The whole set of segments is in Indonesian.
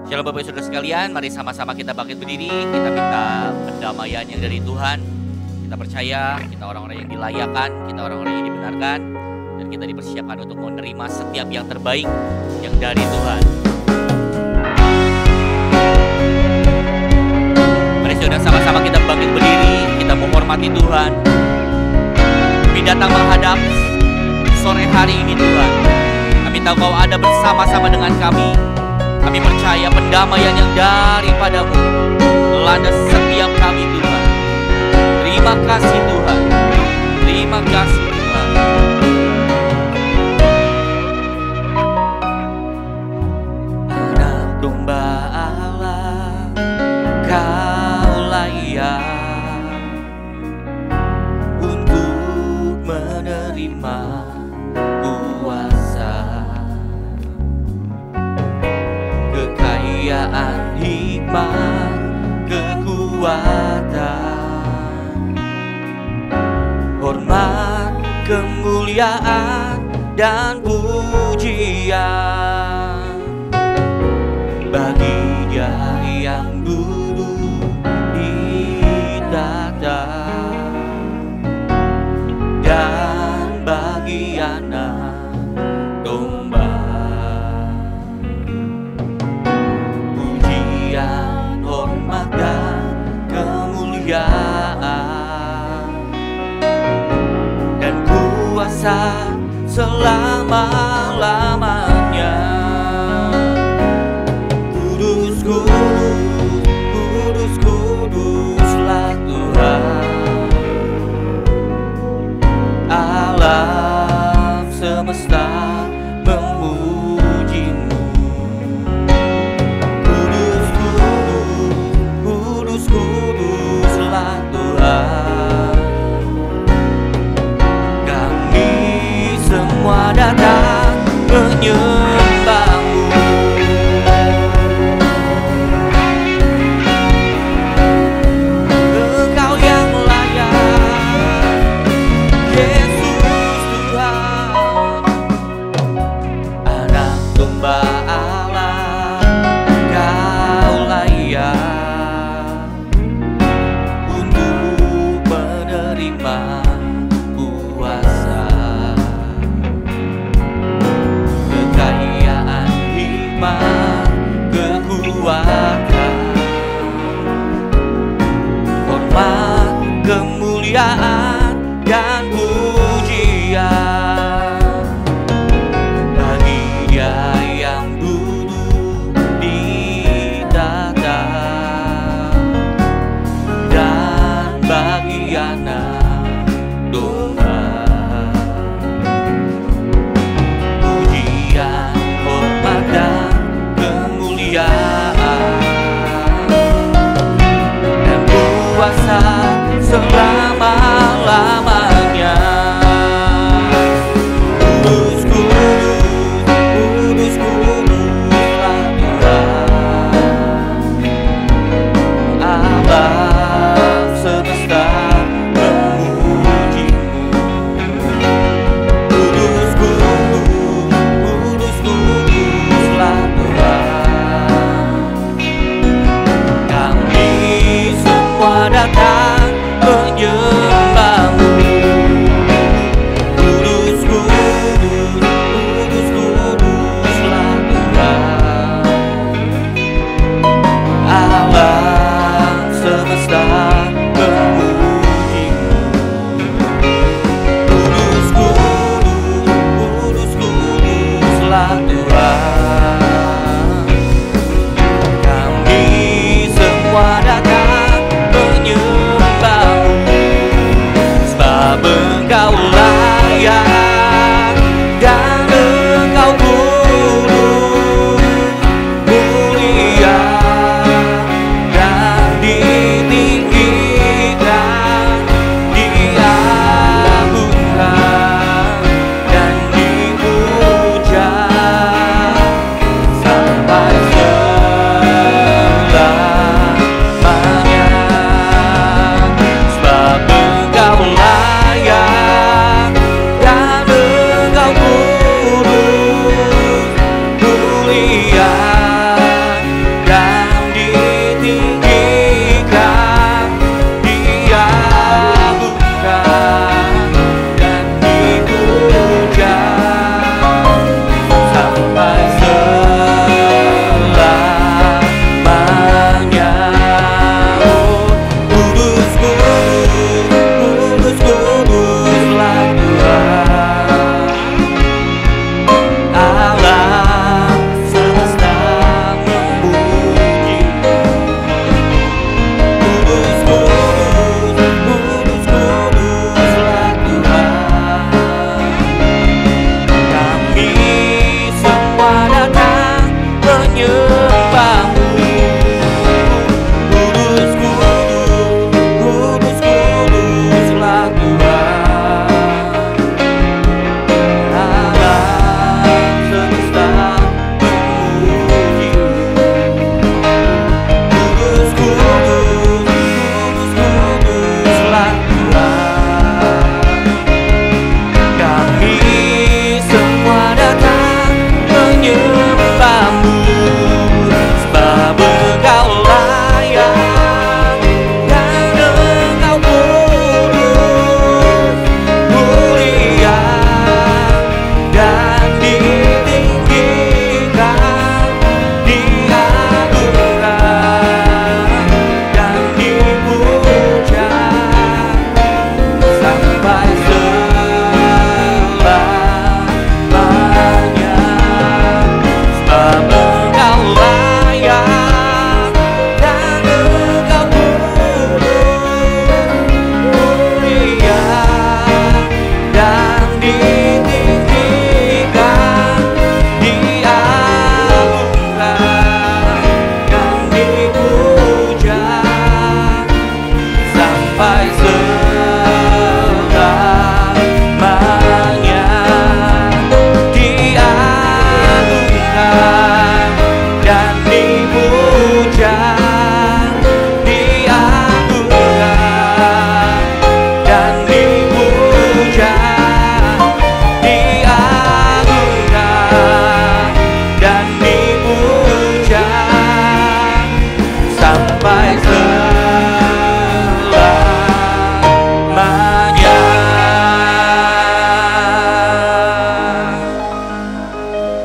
Shalom Bapak Ibu Saudara sekalian, mari sama-sama kita bangkit berdiri. Kita minta pendamaian yang dari Tuhan. Kita percaya kita orang-orang yang dilayakan, kita orang-orang yang dibenarkan, dan kita dipersiapkan untuk menerima setiap yang terbaik yang dari Tuhan. Mari saudara sama-sama kita bangkit berdiri, kita menghormati Tuhan. Kami datang menghadap sore hari ini Tuhan. Kami tahu Kau ada bersama-sama dengan kami. Kami percaya pendamaian yang daripadamu melanda setiap kami Tuhan. Terima kasih Tuhan. Terima kasih Tuhan. Anak domba Allah, Kau layak untuk menerima kuasa, kekayaan, hikmat, kekuatan, hormat, kemuliaan, dan pujian bagi Dia yang duduk di tahta dan bagi anak domba. Pujian, hormat, dan kemuliaan dan kuasa selama-lamanya. Kudus, kudus, kudus, kuduslah Tuhan, alam semesta memuji-Mu. Kudus, kudus, kudus, kuduslah Tuhan. Kami semua datang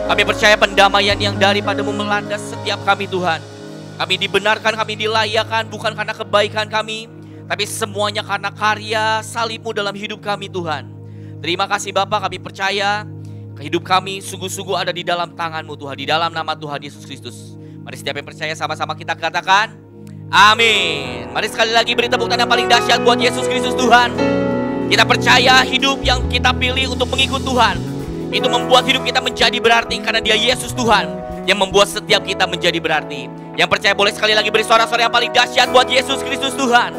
Kami percaya pendamaian yang daripadamu melanda setiap kami Tuhan. Kami dibenarkan, kami dilayakan bukan karena kebaikan kami, tapi semuanya karena karya salib-Mu dalam hidup kami Tuhan. Terima kasih Bapa, kami percaya hidup kami sungguh-sungguh ada di dalam tangan-Mu Tuhan, di dalam nama Tuhan Yesus Kristus. Mari setiap yang percaya sama-sama kita katakan, amin. Mari sekali lagi beri tepuk tangan yang paling dahsyat buat Yesus Kristus Tuhan. Kita percaya hidup yang kita pilih untuk mengikut Tuhan, itu membuat hidup kita menjadi berarti karena Dia Yesus Tuhan yang membuat setiap kita menjadi berarti. Yang percaya boleh sekali lagi beri suara-suara yang paling dahsyat buat Yesus Kristus Tuhan.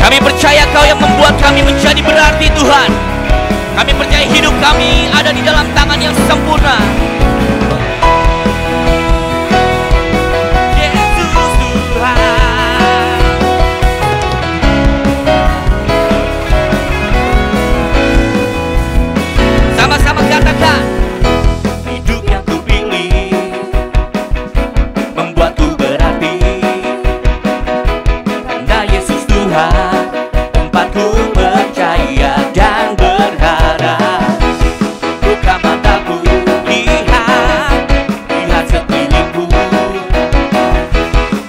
Kami percaya Kau yang membuat kami menjadi berarti Tuhan. Kami percaya hidup kami ada di dalam tangan yang sempurna. Sama-sama katakan, hidup yang ku pilih membuatku berarti. Karena Yesus Tuhan, tempatku percaya dan berharap. Buka mataku, lihat sekelilingku.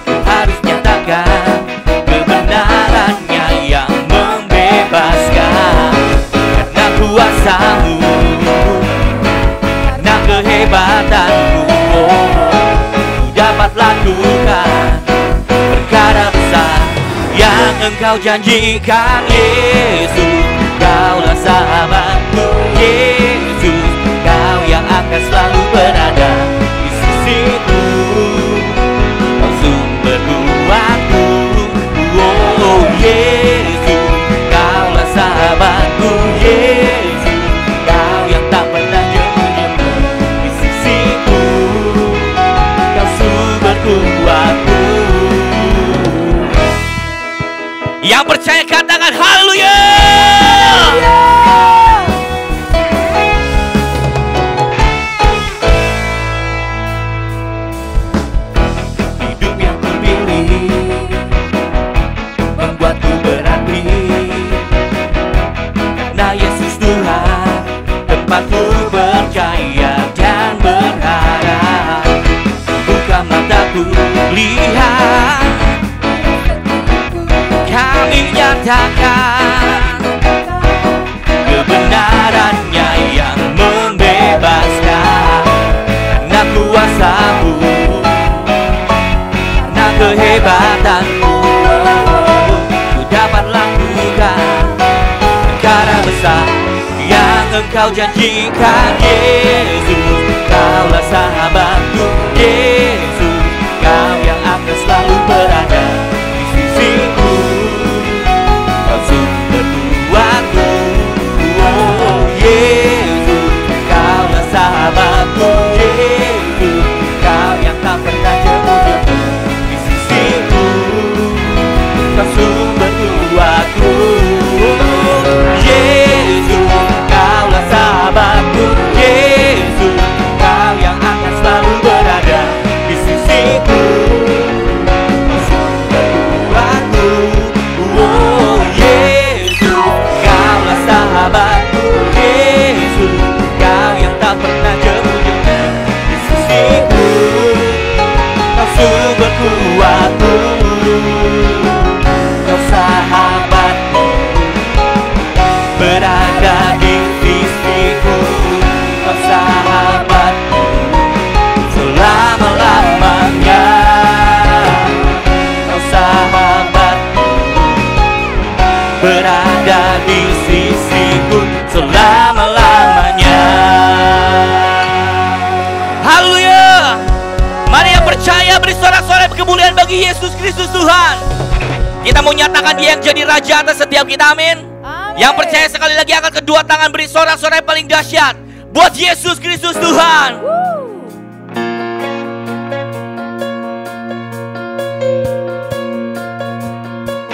Ku harus nyatakan kebenarannya yang membebaskan. Karena kuasa-Mu, kehebatanku, ku dapat lakukan perkara besar yang Engkau janjikan. Yesus, Kaulah sahabatku. Yesus, Kau yang akan selalu berada di sisiku. Kau sumber kuatku. Oh Yesus, Kaulah sahabatku. Yesus, Kau yang tak pernah kuatku. Yang percaya katakan haleluya. Hidup yang kupilih membuatku berarti. Karena Yesus Tuhan, tempatku percaya dan berharap. Buka mataku, lihat, kami nyatakan kebenarannya yang membebaskan. Karena kuasa-Mu, karena kehebatanmu, ku dapat lakukan perkara besar yang Engkau janjikan. Yesus, Kaulah sahabatku. Yesus, Kau yang akan selalu berada di sisiku. Kau sumber kuatku. Oh Yesus, Kaulah sahabatku. Yesus, Kau yang tak pernah jemu-jemu di sisiku. Kau sumber kuatku. Yesus, Kaulah sahabatku. Yesus, Kau yang akan selalu berada di sisiku. Kau sumber kuatku. Oh Yesus, Kaulah sahabatku. Yesus, Kau yang tak pernah jemu-jemu di sisiku. Kau sumber kuatku. Kau sahabatku, berada di sisiku. Kau sahabatku selama-lamanya. Kau sahabatku, berada di sisiku selama-lamanya. Haleluya. Mari yang percaya beri sorak-sorai kemuliaan bagi Yesus Kristus Tuhan. Kita mau nyatakan Dia yang jadi Raja atas setiap kita, amin. Yang percaya sekali lagi angkat kedua tangan, beri sorak-sorai paling dahsyat buat Yesus Kristus Tuhan.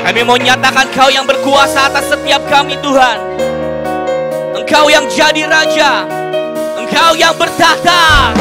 Kami mau nyatakan Kau yang berkuasa atas setiap kami Tuhan. Engkau yang jadi Raja, Engkau yang bertahta.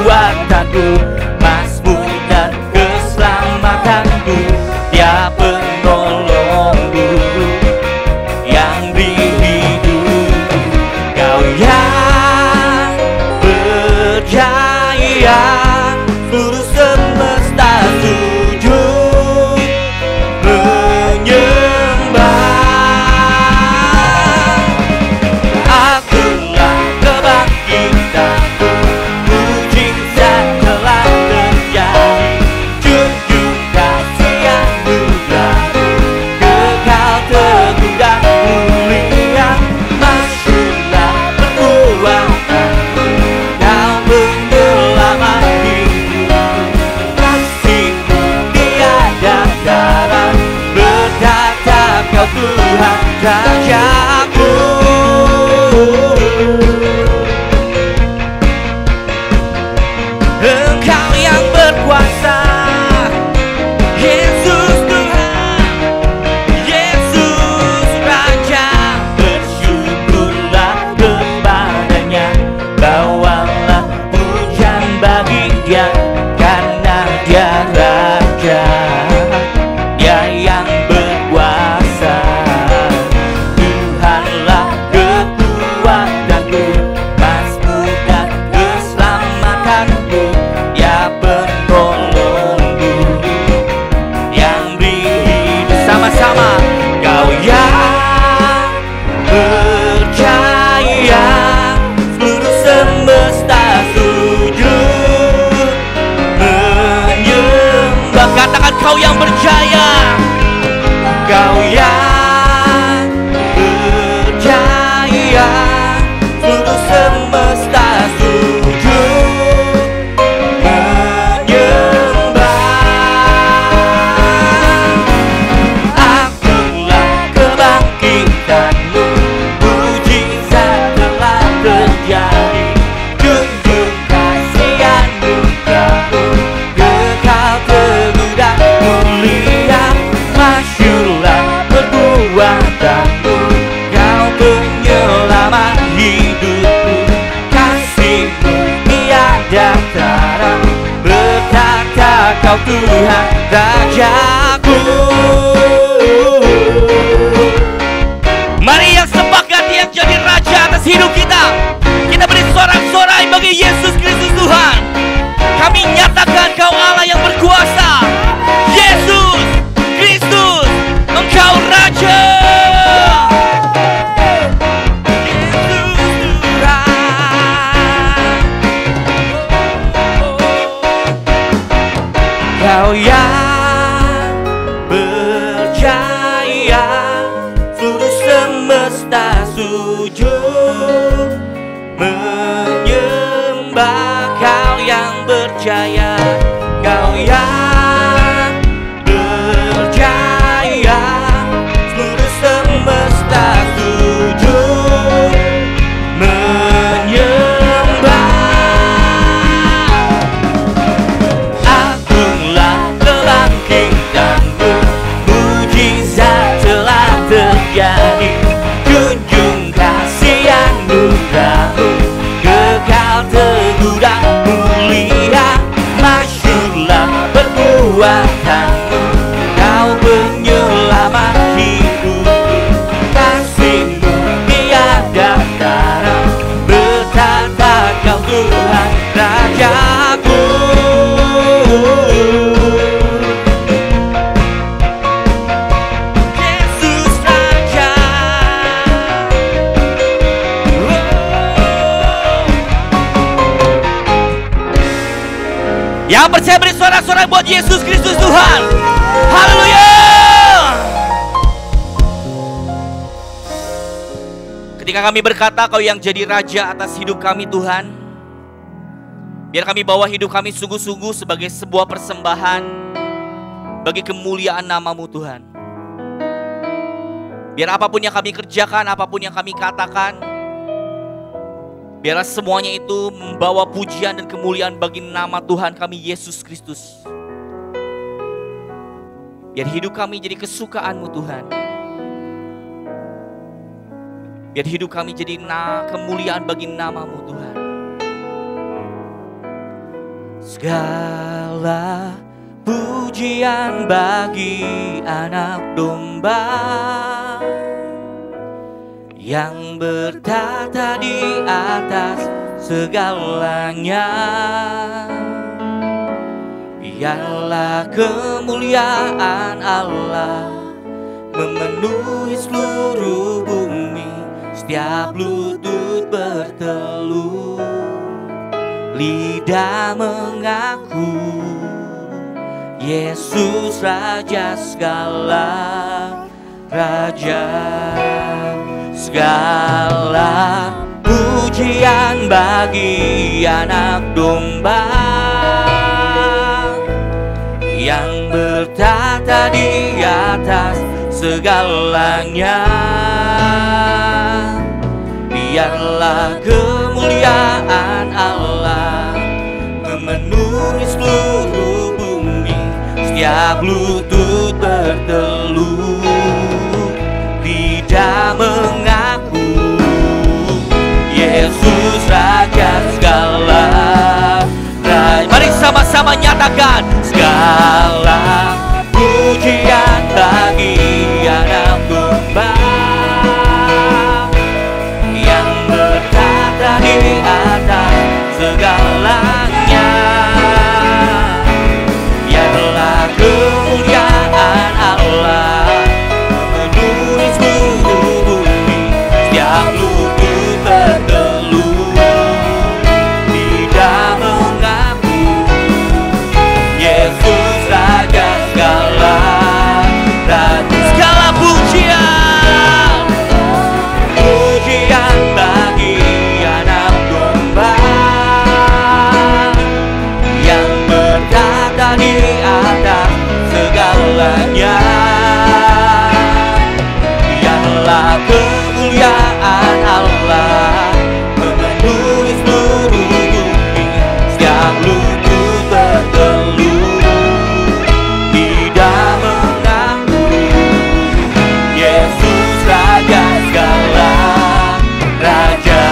kekuatanku, Mazmur dan keselamatanku, Dia penolongku yang beri hidup. Kau yang berjaya, seluruh semesta sujud menyembah. Akulah kebangkitanku, mujizat telah terjadi, junjung kasih anugerahmu, kekal teguh dan mulia. Masyurlah perbuatanmu, Kau penyelamat hidupku. Kasih-Mu tiada tara, bertatap Kau Tuhan Rajaku. Engkau yang berkuasa, Yesus Tuhan, Yesus Raja. Bersyukurlah kepadanya, bawalah pujian bagi Dia, karena Dia Raja, Dia yang berkuasa. Tuhanlah kekuatanku, Mazmur dan keselamatanku, Dia penolongku yang beri hidup. Sama-sama, Kau yang percaya, seluruh semesta sujud menyembah. Katakan, Kau yang berjaya, Kau yang berjaya, seluruh semesta sujud menyembah. Akulah kebangkitanmu, mujizat telah terjadi, junjung kasih anugerahmu, kekal teguh dan mulia. Masyurlah perbuatanmu, Kau penyelamat hidupku. Kasih-Mu tiada tara, bertata Kau Tuhan Rajaku. Mari yang sepakat yang jadi Raja atas hidup kita, kita beri sorak-sorai bagi Yesus Kristus Tuhan. Kami nyatakan Kau Allah yang berkuasa, Yesus Kristus, Engkau Raja. Yesus Tuhan, Kau yang berjaya, seluruh semesta sujud menyembah. Kau yang berjaya, Kau yang berjaya, seluruh semesta sujud menyembah. Akulah kebangkitanmu, mujizat telah terjadi, junjung kasih anugerahmu, kekal teguh dan mulia. Masyurlah perbuatanmu, Kau penyelamat hidupku. Kasih-Mu tiada tara, bertata Kau Tuhan Rajaku. Yesus Raja. Yang percaya beri sorak-sorai buat Yesus Kristus Tuhan. Haleluya. Ketika kami berkata Kau yang jadi Raja atas hidup kami Tuhan, biar kami bawa hidup kami sungguh-sungguh sebagai sebuah persembahan bagi kemuliaan nama-Mu Tuhan. Biar apapun yang kami kerjakan, apapun yang kami katakan, biarlah semuanya itu membawa pujian dan kemuliaan bagi nama Tuhan kami Yesus Kristus. Biar hidup kami jadi kesukaan-Mu Tuhan. Biar hidup kami jadi kemuliaan bagi nama-Mu Tuhan. Segala pujian bagi anak domba yang bertata di atas segalanya. Biarlah kemuliaan Allah memenuhi seluruh bumi. Setiap lutut berteluh, lidah mengaku Yesus Raja segala raja. Segala pujian bagi anak domba yang bertata di atas segalanya. Biarlah kemuliaan Allah memenuhi seluruh bumi. Setiap lutut berteluh, lidah mengaku Yesus Raja segala raja. Mari sama-sama nyatakan, segala pujian bagi anak domba yang bertata di atas segalanya. Biarlah kemuliaan Allah memenuhi seluruh bumi. Setiap lutut berteluh, lidah mengaku Yesus Raja segala raja. Segala pujian, pujian bagi anak domba yang bertata di atas segalanya. Biarlah kemuliaan Allah memenuhi seluruh bumi. Setiap lutut berteluh, lidah mengaku Yesus Raja segala raja.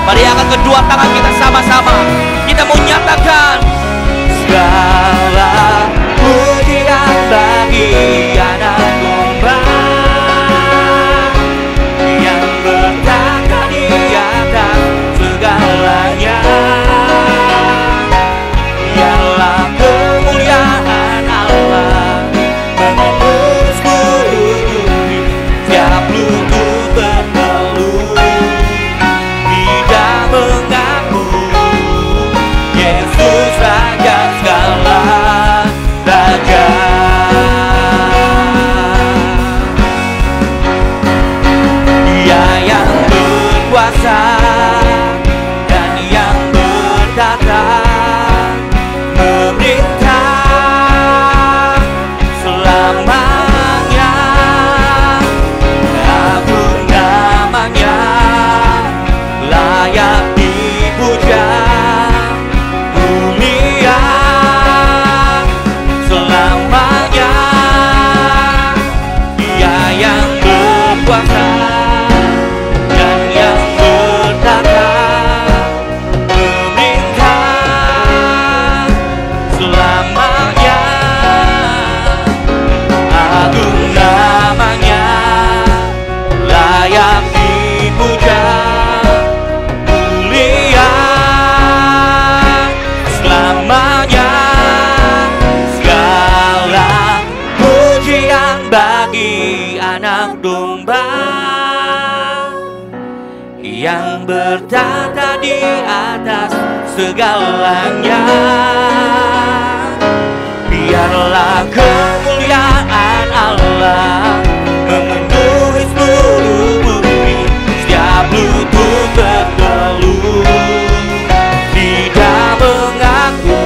Mari angkat kedua tangan kita sama-sama. Kita mau nyatakan, segala pujian bagi anak domba yang bertata di atas segalanya. Biarlah kemuliaan Allah memenuhi seluruh bumi. Setiap lutut berteluh, lidah mengaku Yesus Raja segala raja. Dia yang berkuasa dan yang bertata, memerintah selamanya. Agung namanya, layak dipuja, mulia selamanya. Dia yang berkuasa dan yang bertata, memerintah selamanya. Agung namanya, layak dipuja, mulia selamanya. Segala pujian bagi anak domba yang bertata di atas segalanya. Biarlah kemuliaan Allah memenuhi seluruh bumi. Setiap lutut berteluh, lidah mengaku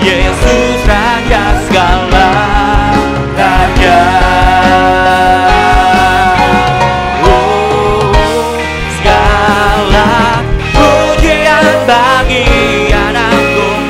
Yesus Raja segala raja. Segala pujian bagi anak domba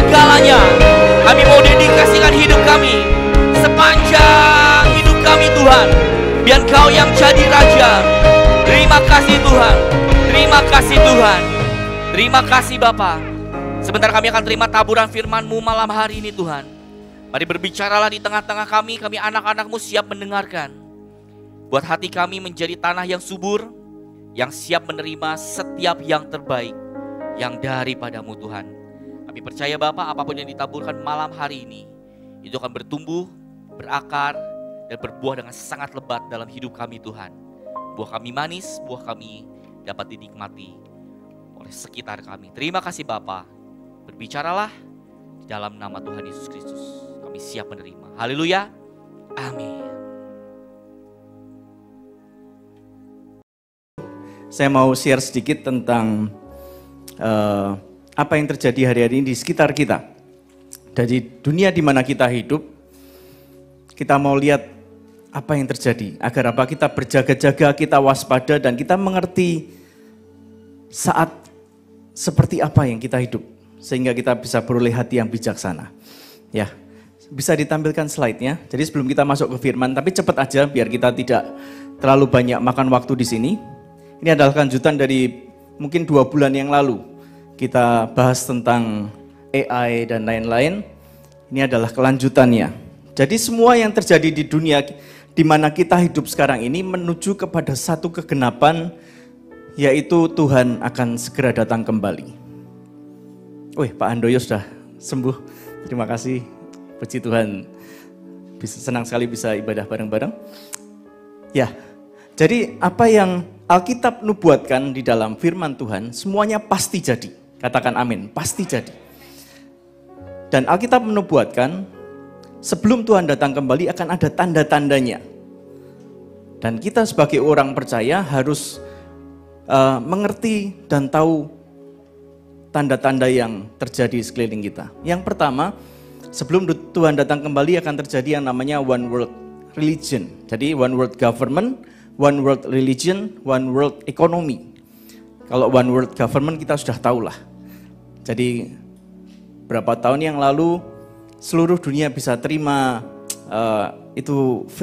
segalanya. Kami mau dedikasikan hidup kami, sepanjang hidup kami Tuhan, biar Kau yang jadi Raja. Terima kasih Tuhan, terima kasih Tuhan, terima kasih Bapa. Sebentar kami akan terima taburan firman-Mu malam hari ini Tuhan. Mari berbicaralah di tengah-tengah kami anak-anak-Mu siap mendengarkan. Buat hati kami menjadi tanah yang subur, yang siap menerima setiap yang terbaik, yang daripada-Mu Tuhan. Kami percaya Bapa, apapun yang ditaburkan malam hari ini, itu akan bertumbuh, berakar, dan berbuah dengan sangat lebat dalam hidup kami Tuhan. Buah kami manis, buah kami dapat dinikmati oleh sekitar kami. Terima kasih Bapa. Berbicaralah di dalam nama Tuhan Yesus Kristus. Kami siap menerima. Haleluya. Amin. Saya mau share sedikit tentang apa yang terjadi hari-hari ini di sekitar kita. Dari dunia di mana kita hidup, kita mau lihat apa yang terjadi. Agar apa? Kita berjaga-jaga, kita waspada, dan kita mengerti saat seperti apa yang kita hidup. Sehingga kita bisa beroleh hati yang bijaksana. Ya, bisa ditampilkan slide-nya. Jadi sebelum kita masuk ke firman, tapi cepat aja biar kita tidak terlalu banyak makan waktu di sini. Ini adalah lanjutan dari mungkin 2 bulan yang lalu. Kita bahas tentang AI dan lain-lain. Ini adalah kelanjutannya. Jadi semua yang terjadi di dunia di mana kita hidup sekarang ini menuju kepada satu kegenapan, yaitu Tuhan akan segera datang kembali. Wih, Pak Handoyo sudah sembuh. Terima kasih. Puji Tuhan. Senang sekali bisa ibadah bareng-bareng. Ya, jadi apa yang Alkitab nubuatkan di dalam firman Tuhan, semuanya pasti jadi. Katakan amin, pasti jadi. Dan Alkitab menubuatkan, sebelum Tuhan datang kembali akan ada tanda-tandanya. Dan kita sebagai orang percaya harus mengerti dan tahu tanda-tanda yang terjadi di sekeliling kita. Yang pertama, sebelum Tuhan datang kembali akan terjadi yang namanya one world religion. Jadi one world government, one world religion, one world economy. Kalau one world government kita sudah tahulah. Jadi berapa tahun yang lalu seluruh dunia bisa terima itu V,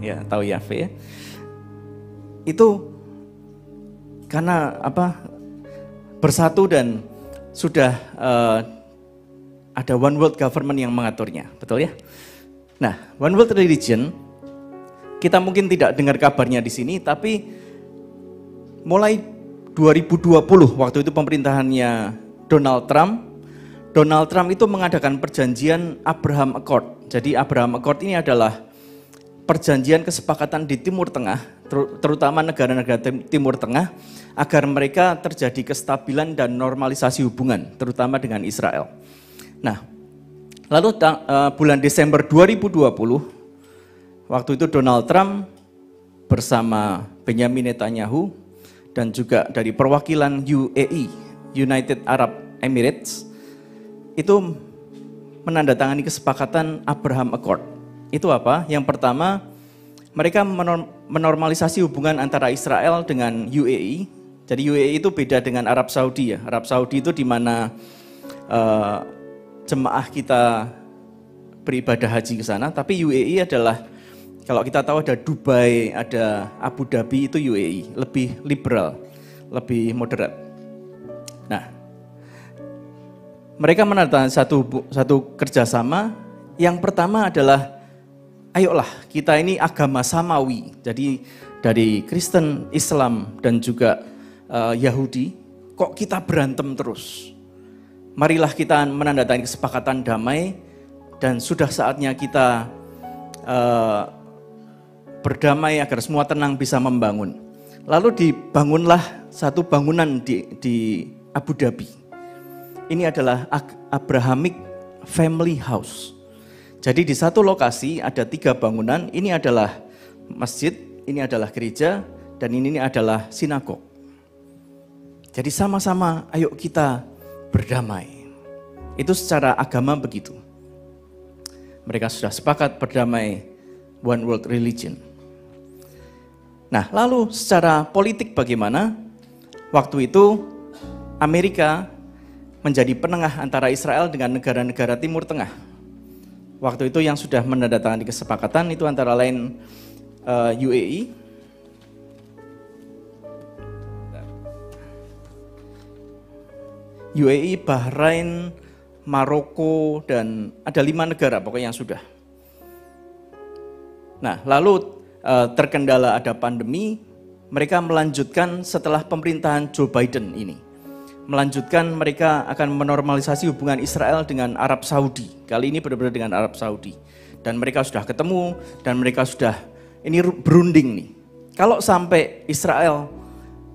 ya tahu ya V ya. Itu karena apa? Bersatu dan sudah ada one world government yang mengaturnya, betul ya? Nah, one world religion, kita mungkin tidak dengar kabarnya di sini, tapi mulai 2020, waktu itu pemerintahannya Donald Trump itu mengadakan perjanjian Abraham Accord. Jadi Abraham Accord ini adalah perjanjian kesepakatan di Timur Tengah, terutama negara-negara Timur Tengah, agar mereka terjadi kestabilan dan normalisasi hubungan, terutama dengan Israel. Nah, lalu bulan Desember 2020, waktu itu Donald Trump bersama Benjamin Netanyahu dan juga dari perwakilan UAE, United Arab Emirates, itu menandatangani kesepakatan Abraham Accord. Itu apa? Yang pertama, mereka menormalisasi hubungan antara Israel dengan UAE. Jadi UAE itu beda dengan Arab Saudi ya. Arab Saudi itu di mana jemaah kita beribadah haji ke sana, tapi UAE adalah, kalau kita tahu ada Dubai, ada Abu Dhabi, itu UAE, lebih liberal, lebih moderat. Nah, mereka menandatangani satu kerjasama. Yang pertama adalah, ayolah kita ini agama samawi, jadi dari Kristen, Islam, dan juga Yahudi, kok kita berantem terus? Marilah kita menandatangani kesepakatan damai, dan sudah saatnya kita berdamai agar semua tenang bisa membangun. Lalu dibangunlah satu bangunan di Abu Dhabi. Ini adalah Abrahamic Family House. Jadi di satu lokasi ada 3 bangunan, ini adalah masjid, ini adalah gereja, dan ini adalah sinagog. Jadi sama-sama ayo kita berdamai. Itu secara agama begitu. Mereka sudah sepakat berdamai, one world religion. Nah, lalu secara politik bagaimana? Waktu itu Amerika menjadi penengah antara Israel dengan negara-negara Timur Tengah. Waktu itu yang sudah menandatangani kesepakatan itu antara lain UAE, Bahrain, Maroko, dan ada 5 negara pokoknya yang sudah. Nah, lalu terkendala ada pandemi, mereka melanjutkan setelah pemerintahan Joe Biden ini. Melanjutkan mereka akan menormalisasi hubungan Israel dengan Arab Saudi. Kali ini benar-benar dengan Arab Saudi. Dan mereka sudah ketemu, dan mereka sudah, ini berunding nih. Kalau sampai Israel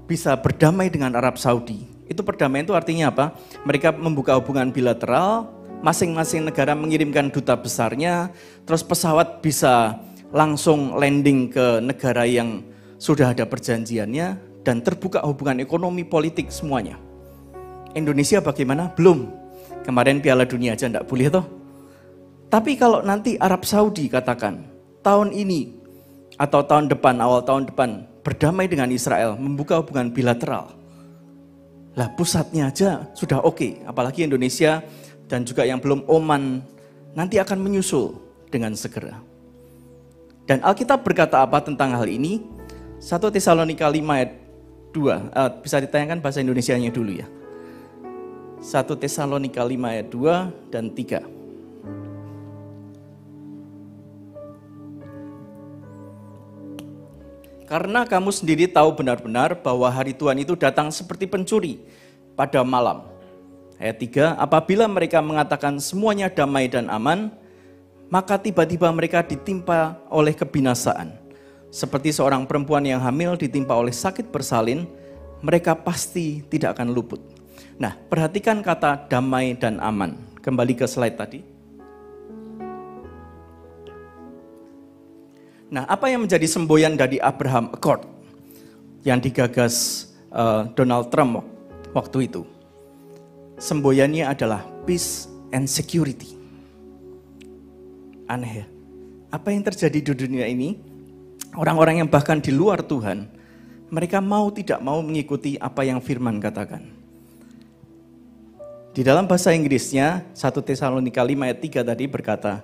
bisa berdamai dengan Arab Saudi, itu perdamaian itu artinya apa? Mereka membuka hubungan bilateral, masing-masing negara mengirimkan duta besarnya, terus pesawat bisa langsung landing ke negara yang sudah ada perjanjiannya, dan terbuka hubungan ekonomi, politik, semuanya. Indonesia bagaimana? Belum. Kemarin Piala Dunia aja enggak boleh toh. Tapi kalau nanti Arab Saudi katakan, tahun ini atau tahun depan, awal tahun depan, berdamai dengan Israel, membuka hubungan bilateral. Lah pusatnya aja sudah oke, apalagi Indonesia dan juga yang belum, Oman, nanti akan menyusul dengan segera. Dan Alkitab berkata apa tentang hal ini? 1 Tesalonika 5 ayat 2, bisa ditayangkan bahasa Indonesianya dulu ya. 1 Tesalonika 5 ayat 2 dan 3. Karena kamu sendiri tahu benar-benar bahwa hari Tuhan itu datang seperti pencuri pada malam. Ayat 3, apabila mereka mengatakan semuanya damai dan aman, maka tiba-tiba mereka ditimpa oleh kebinasaan. Seperti seorang perempuan yang hamil ditimpa oleh sakit bersalin, mereka pasti tidak akan luput. Nah, perhatikan kata damai dan aman. Kembali ke slide tadi. Nah, apa yang menjadi semboyan dari Abraham Accord yang digagas Donald Trump waktu itu? Semboyannya adalah peace and security. Aneh ya. Apa yang terjadi di dunia ini? Orang-orang yang bahkan di luar Tuhan, mereka mau tidak mau mengikuti apa yang firman katakan. Di dalam bahasa Inggrisnya, 1 Tesalonika 5 ayat 3 tadi berkata,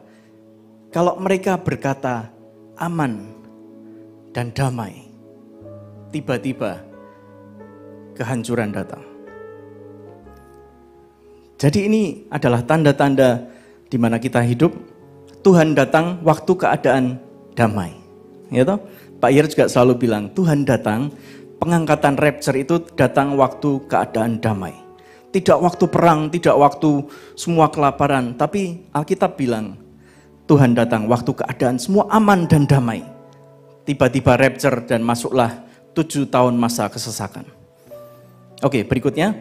kalau mereka berkata aman dan damai, tiba-tiba kehancuran datang. Jadi ini adalah tanda-tanda di mana kita hidup, Tuhan datang waktu keadaan damai. Ya toh? Pak Yer juga selalu bilang, Tuhan datang, pengangkatan rapture itu datang waktu keadaan damai. Tidak waktu perang, tidak waktu semua kelaparan, tapi Alkitab bilang, Tuhan datang waktu keadaan semua aman dan damai. Tiba-tiba rapture dan masuklah 7 tahun masa kesesakan. Oke, berikutnya,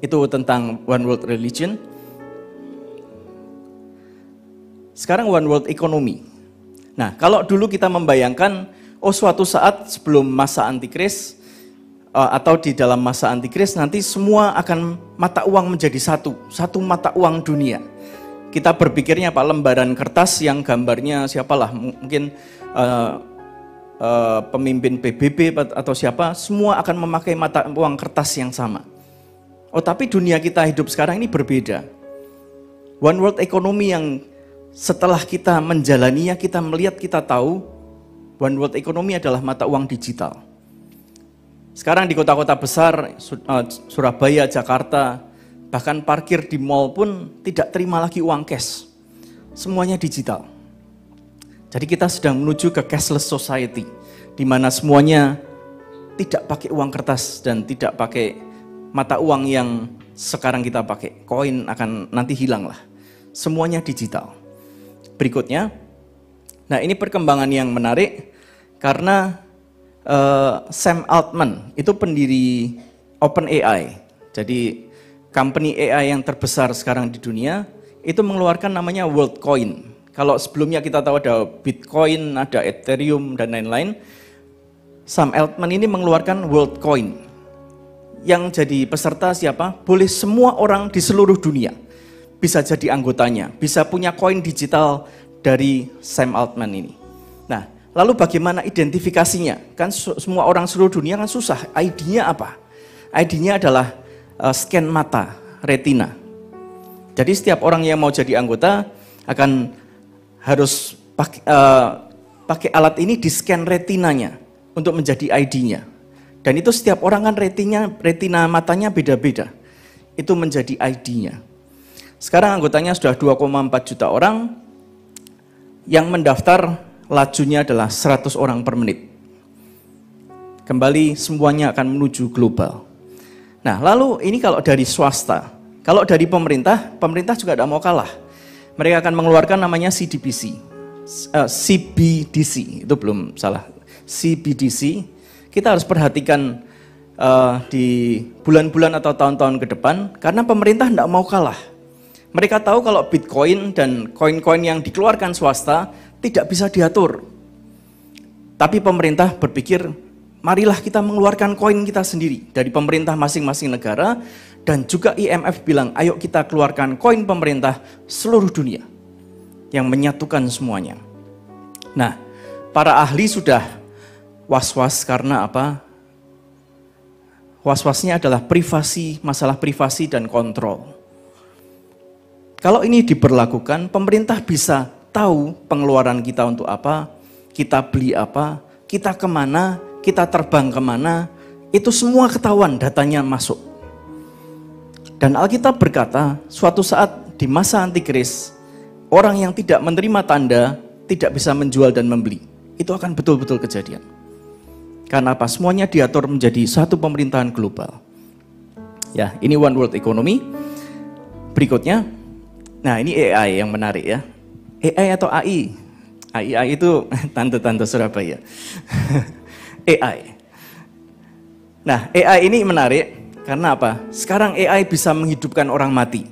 itu tentang One World Religion. Sekarang One World Economy. Nah, kalau dulu kita membayangkan, suatu saat sebelum masa Antikris, atau di dalam masa Antikris nanti semua akan mata uang menjadi satu mata uang dunia. Kita berpikirnya Pak, lembaran kertas yang gambarnya siapalah, mungkin pemimpin PBB atau siapa, semua akan memakai mata uang kertas yang sama. Tapi dunia kita hidup sekarang ini berbeda. One World Economy yang setelah kita menjalaninya, kita melihat, kita tahu One World Economy adalah mata uang digital. Sekarang di kota-kota besar, Surabaya, Jakarta, bahkan parkir di mall pun tidak terima lagi uang cash. Semuanya digital. Jadi kita sedang menuju ke cashless society, di mana semuanya tidak pakai uang kertas dan tidak pakai mata uang yang sekarang kita pakai. Koin akan nanti hilang lah. Semuanya digital. Berikutnya, nah ini perkembangan yang menarik karena Sam Altman itu pendiri OpenAI. Jadi company AI yang terbesar sekarang di dunia itu mengeluarkan namanya WorldCoin. Kalau sebelumnya kita tahu ada Bitcoin, ada Ethereum dan lain-lain, Sam Altman ini mengeluarkan WorldCoin. Yang jadi peserta siapa? Boleh semua orang di seluruh dunia bisa jadi anggotanya, bisa punya koin digital dari Sam Altman ini. Nah, lalu bagaimana identifikasinya? Kan semua orang seluruh dunia kan susah. ID-nya apa? ID-nya adalah scan mata retina. Jadi setiap orang yang mau jadi anggota akan harus pakai alat ini di-scan retinanya untuk menjadi ID-nya. Dan itu setiap orang kan retina matanya beda-beda. Itu menjadi ID-nya. Sekarang anggotanya sudah 2,4 juta orang. Yang mendaftar lajunya adalah 100 orang per menit. Kembali semuanya akan menuju global. Nah, lalu ini kalau dari swasta. Kalau dari pemerintah juga tidak mau kalah. Mereka akan mengeluarkan namanya CBDC, itu belum salah. CBDC, kita harus perhatikan di bulan-bulan atau tahun-tahun ke depan, karena pemerintah tidak mau kalah. Mereka tahu kalau Bitcoin dan koin-koin yang dikeluarkan swasta tidak bisa diatur. Tapi pemerintah berpikir, marilah kita mengeluarkan koin kita sendiri dari pemerintah masing-masing negara, dan juga IMF bilang, ayo kita keluarkan koin pemerintah seluruh dunia yang menyatukan semuanya. Nah, para ahli sudah was-was karena apa? Was-wasnya adalah privasi, masalah privasi dan kontrol. Kalau ini diberlakukan, pemerintah bisa tahu pengeluaran kita untuk apa, kita beli apa, kita kemana, kita terbang kemana, itu semua ketahuan, datanya masuk. Dan Alkitab berkata, suatu saat di masa antikris, orang yang tidak menerima tanda, tidak bisa menjual dan membeli. Itu akan betul-betul kejadian. Karena apa? Semuanya diatur menjadi satu pemerintahan global. Ya, ini One World Economy. Berikutnya, nah ini AI yang menarik ya. AI atau AI? AI itu tante-tante Surabaya. AI. Nah, AI ini menarik karena apa? Sekarang AI bisa menghidupkan orang mati.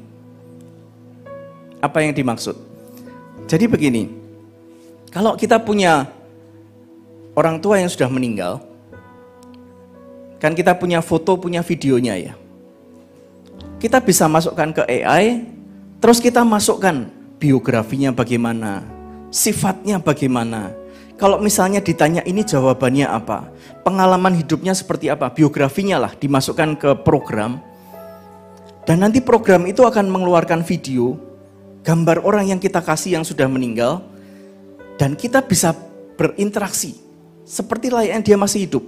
Apa yang dimaksud? Jadi begini, kalau kita punya orang tua yang sudah meninggal, kan kita punya foto, punya videonya ya. Kita bisa masukkan ke AI, terus kita masukkan biografinya bagaimana, sifatnya bagaimana. Kalau misalnya ditanya ini jawabannya apa, pengalaman hidupnya seperti apa, biografinya lah dimasukkan ke program. Dan nanti program itu akan mengeluarkan video, gambar orang yang kita kasih yang sudah meninggal, dan kita bisa berinteraksi seperti layaknya dia masih hidup.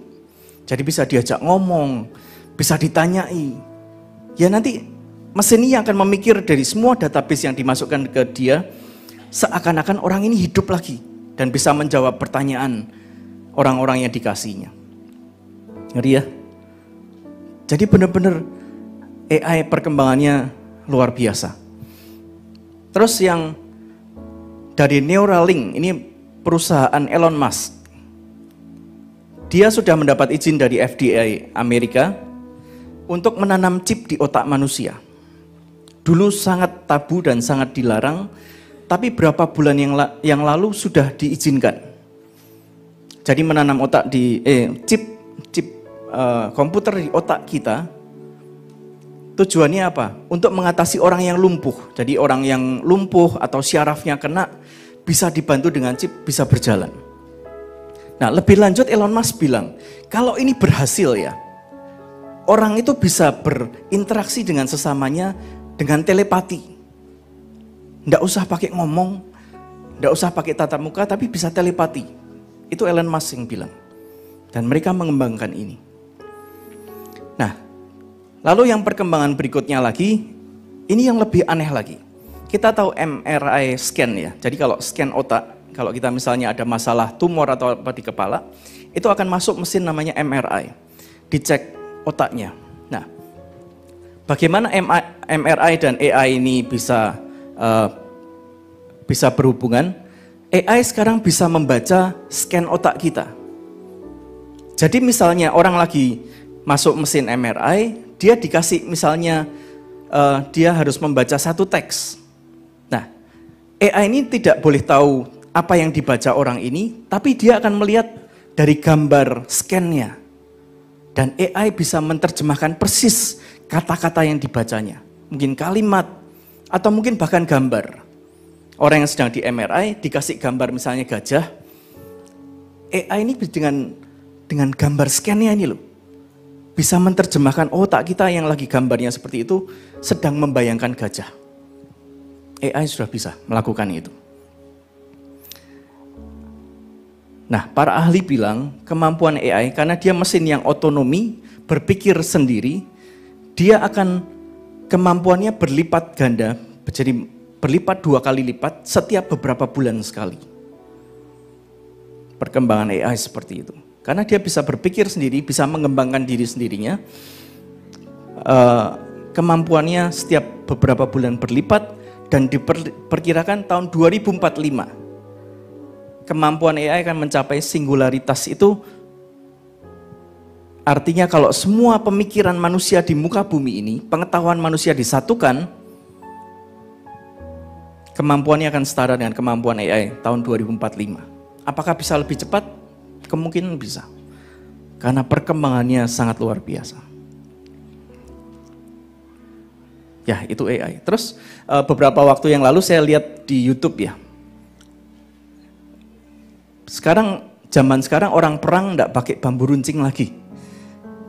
Jadi bisa diajak ngomong, bisa ditanyai. Ya nanti mesin ini akan memikir dari semua database yang dimasukkan ke dia, seakan-akan orang ini hidup lagi dan bisa menjawab pertanyaan orang-orang yang dikasihnya. Ngeri ya? Jadi benar-benar AI perkembangannya luar biasa. Terus yang dari Neuralink, ini perusahaan Elon Musk. Dia sudah mendapat izin dari FDA Amerika untuk menanam chip di otak manusia. Dulu sangat tabu dan sangat dilarang, tapi berapa bulan yang lalu sudah diizinkan. Jadi menanam otak di chip komputer di otak kita, tujuannya apa? Untuk mengatasi orang yang lumpuh. Jadi orang yang lumpuh atau syarafnya kena bisa dibantu dengan chip, bisa berjalan. Nah, lebih lanjut Elon Musk bilang, kalau ini berhasil ya, orang itu bisa berinteraksi dengan sesamanya dengan telepati. Nggak usah pakai ngomong, nggak usah pakai tatap muka, tapi bisa telepati. Itu Elon Musk yang bilang. Dan mereka mengembangkan ini. Nah, lalu yang perkembangan berikutnya lagi, ini yang lebih aneh lagi. Kita tahu MRI scan ya, jadi kalau scan otak, kalau kita misalnya ada masalah tumor atau apa di kepala, itu akan masuk mesin namanya MRI, dicek otaknya. Nah, bagaimana MRI dan AI ini bisa berhubungan? AI sekarang bisa membaca scan otak kita. Jadi misalnya orang lagi masuk mesin MRI, dia dikasih misalnya dia harus membaca satu teks. Nah, AI ini tidak boleh tahu apa yang dibaca orang ini, tapi dia akan melihat dari gambar scan-nya. Dan AI bisa menerjemahkan persis kata-kata yang dibacanya. Mungkin kalimat, atau mungkin bahkan gambar. Orang yang sedang di MRI dikasih gambar misalnya gajah, AI ini dengan gambar scan-nya ini loh, bisa menerjemahkan otak kita yang lagi gambarnya seperti itu sedang membayangkan gajah. AI sudah bisa melakukan itu. Nah, para ahli bilang kemampuan AI karena dia mesin yang otonomi, berpikir sendiri, dia akan kemampuannya berlipat ganda, jadi berlipat 2 kali lipat setiap beberapa bulan sekali. Perkembangan AI seperti itu. Karena dia bisa berpikir sendiri, bisa mengembangkan diri sendirinya, kemampuannya setiap beberapa bulan berlipat dan diperkirakan tahun 2045 kemampuan AI akan mencapai singularitas itu. Artinya kalau semua pemikiran manusia di muka bumi ini, pengetahuan manusia disatukan, kemampuannya akan setara dengan kemampuan AI tahun 2045. Apakah bisa lebih cepat? Kemungkinan bisa. Karena perkembangannya sangat luar biasa. Ya, itu AI. Terus beberapa waktu yang lalu saya lihat di YouTube ya. Zaman sekarang orang perang enggak pakai bambu runcing lagi.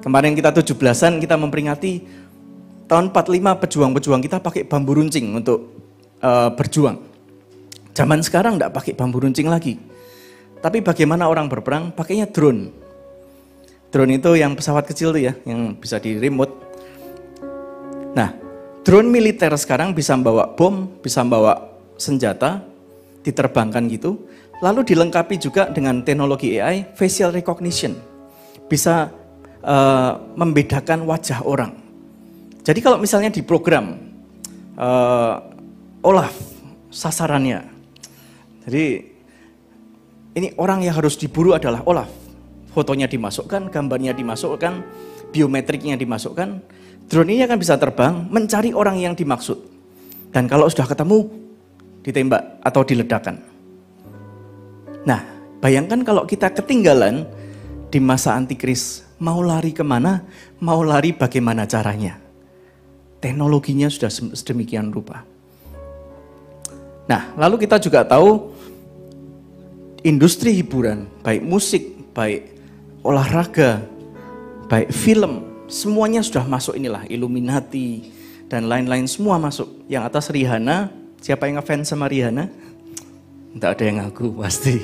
Kemarin kita 17-an kita memperingati tahun 45 pejuang-pejuang kita pakai bambu runcing untuk berjuang. Zaman sekarang enggak pakai bambu runcing lagi. Tapi bagaimana orang berperang? Pakainya drone. Drone itu yang pesawat kecil tuh ya, yang bisa di remote. Nah, drone militer sekarang bisa membawa bom, bisa membawa senjata, diterbangkan gitu. Lalu dilengkapi juga dengan teknologi AI, facial recognition. Bisa membedakan wajah orang. Jadi kalau misalnya di program Olaf sasarannya. Jadi ini orang yang harus diburu adalah Olaf. Fotonya dimasukkan, gambarnya dimasukkan, biometriknya dimasukkan. Drone ini akan bisa terbang mencari orang yang dimaksud. Dan kalau sudah ketemu, ditembak atau diledakkan. Nah, bayangkan kalau kita ketinggalan di masa antikris, mau lari kemana, mau lari bagaimana caranya. Teknologinya sudah sedemikian rupa. Nah, lalu kita juga tahu industri hiburan, baik musik, baik olahraga, baik film, semuanya sudah masuk inilah, Illuminati dan lain-lain semua masuk. Yang atas Rihanna, siapa yang ngefans sama Rihanna? Tidak ada yang ngaku pasti.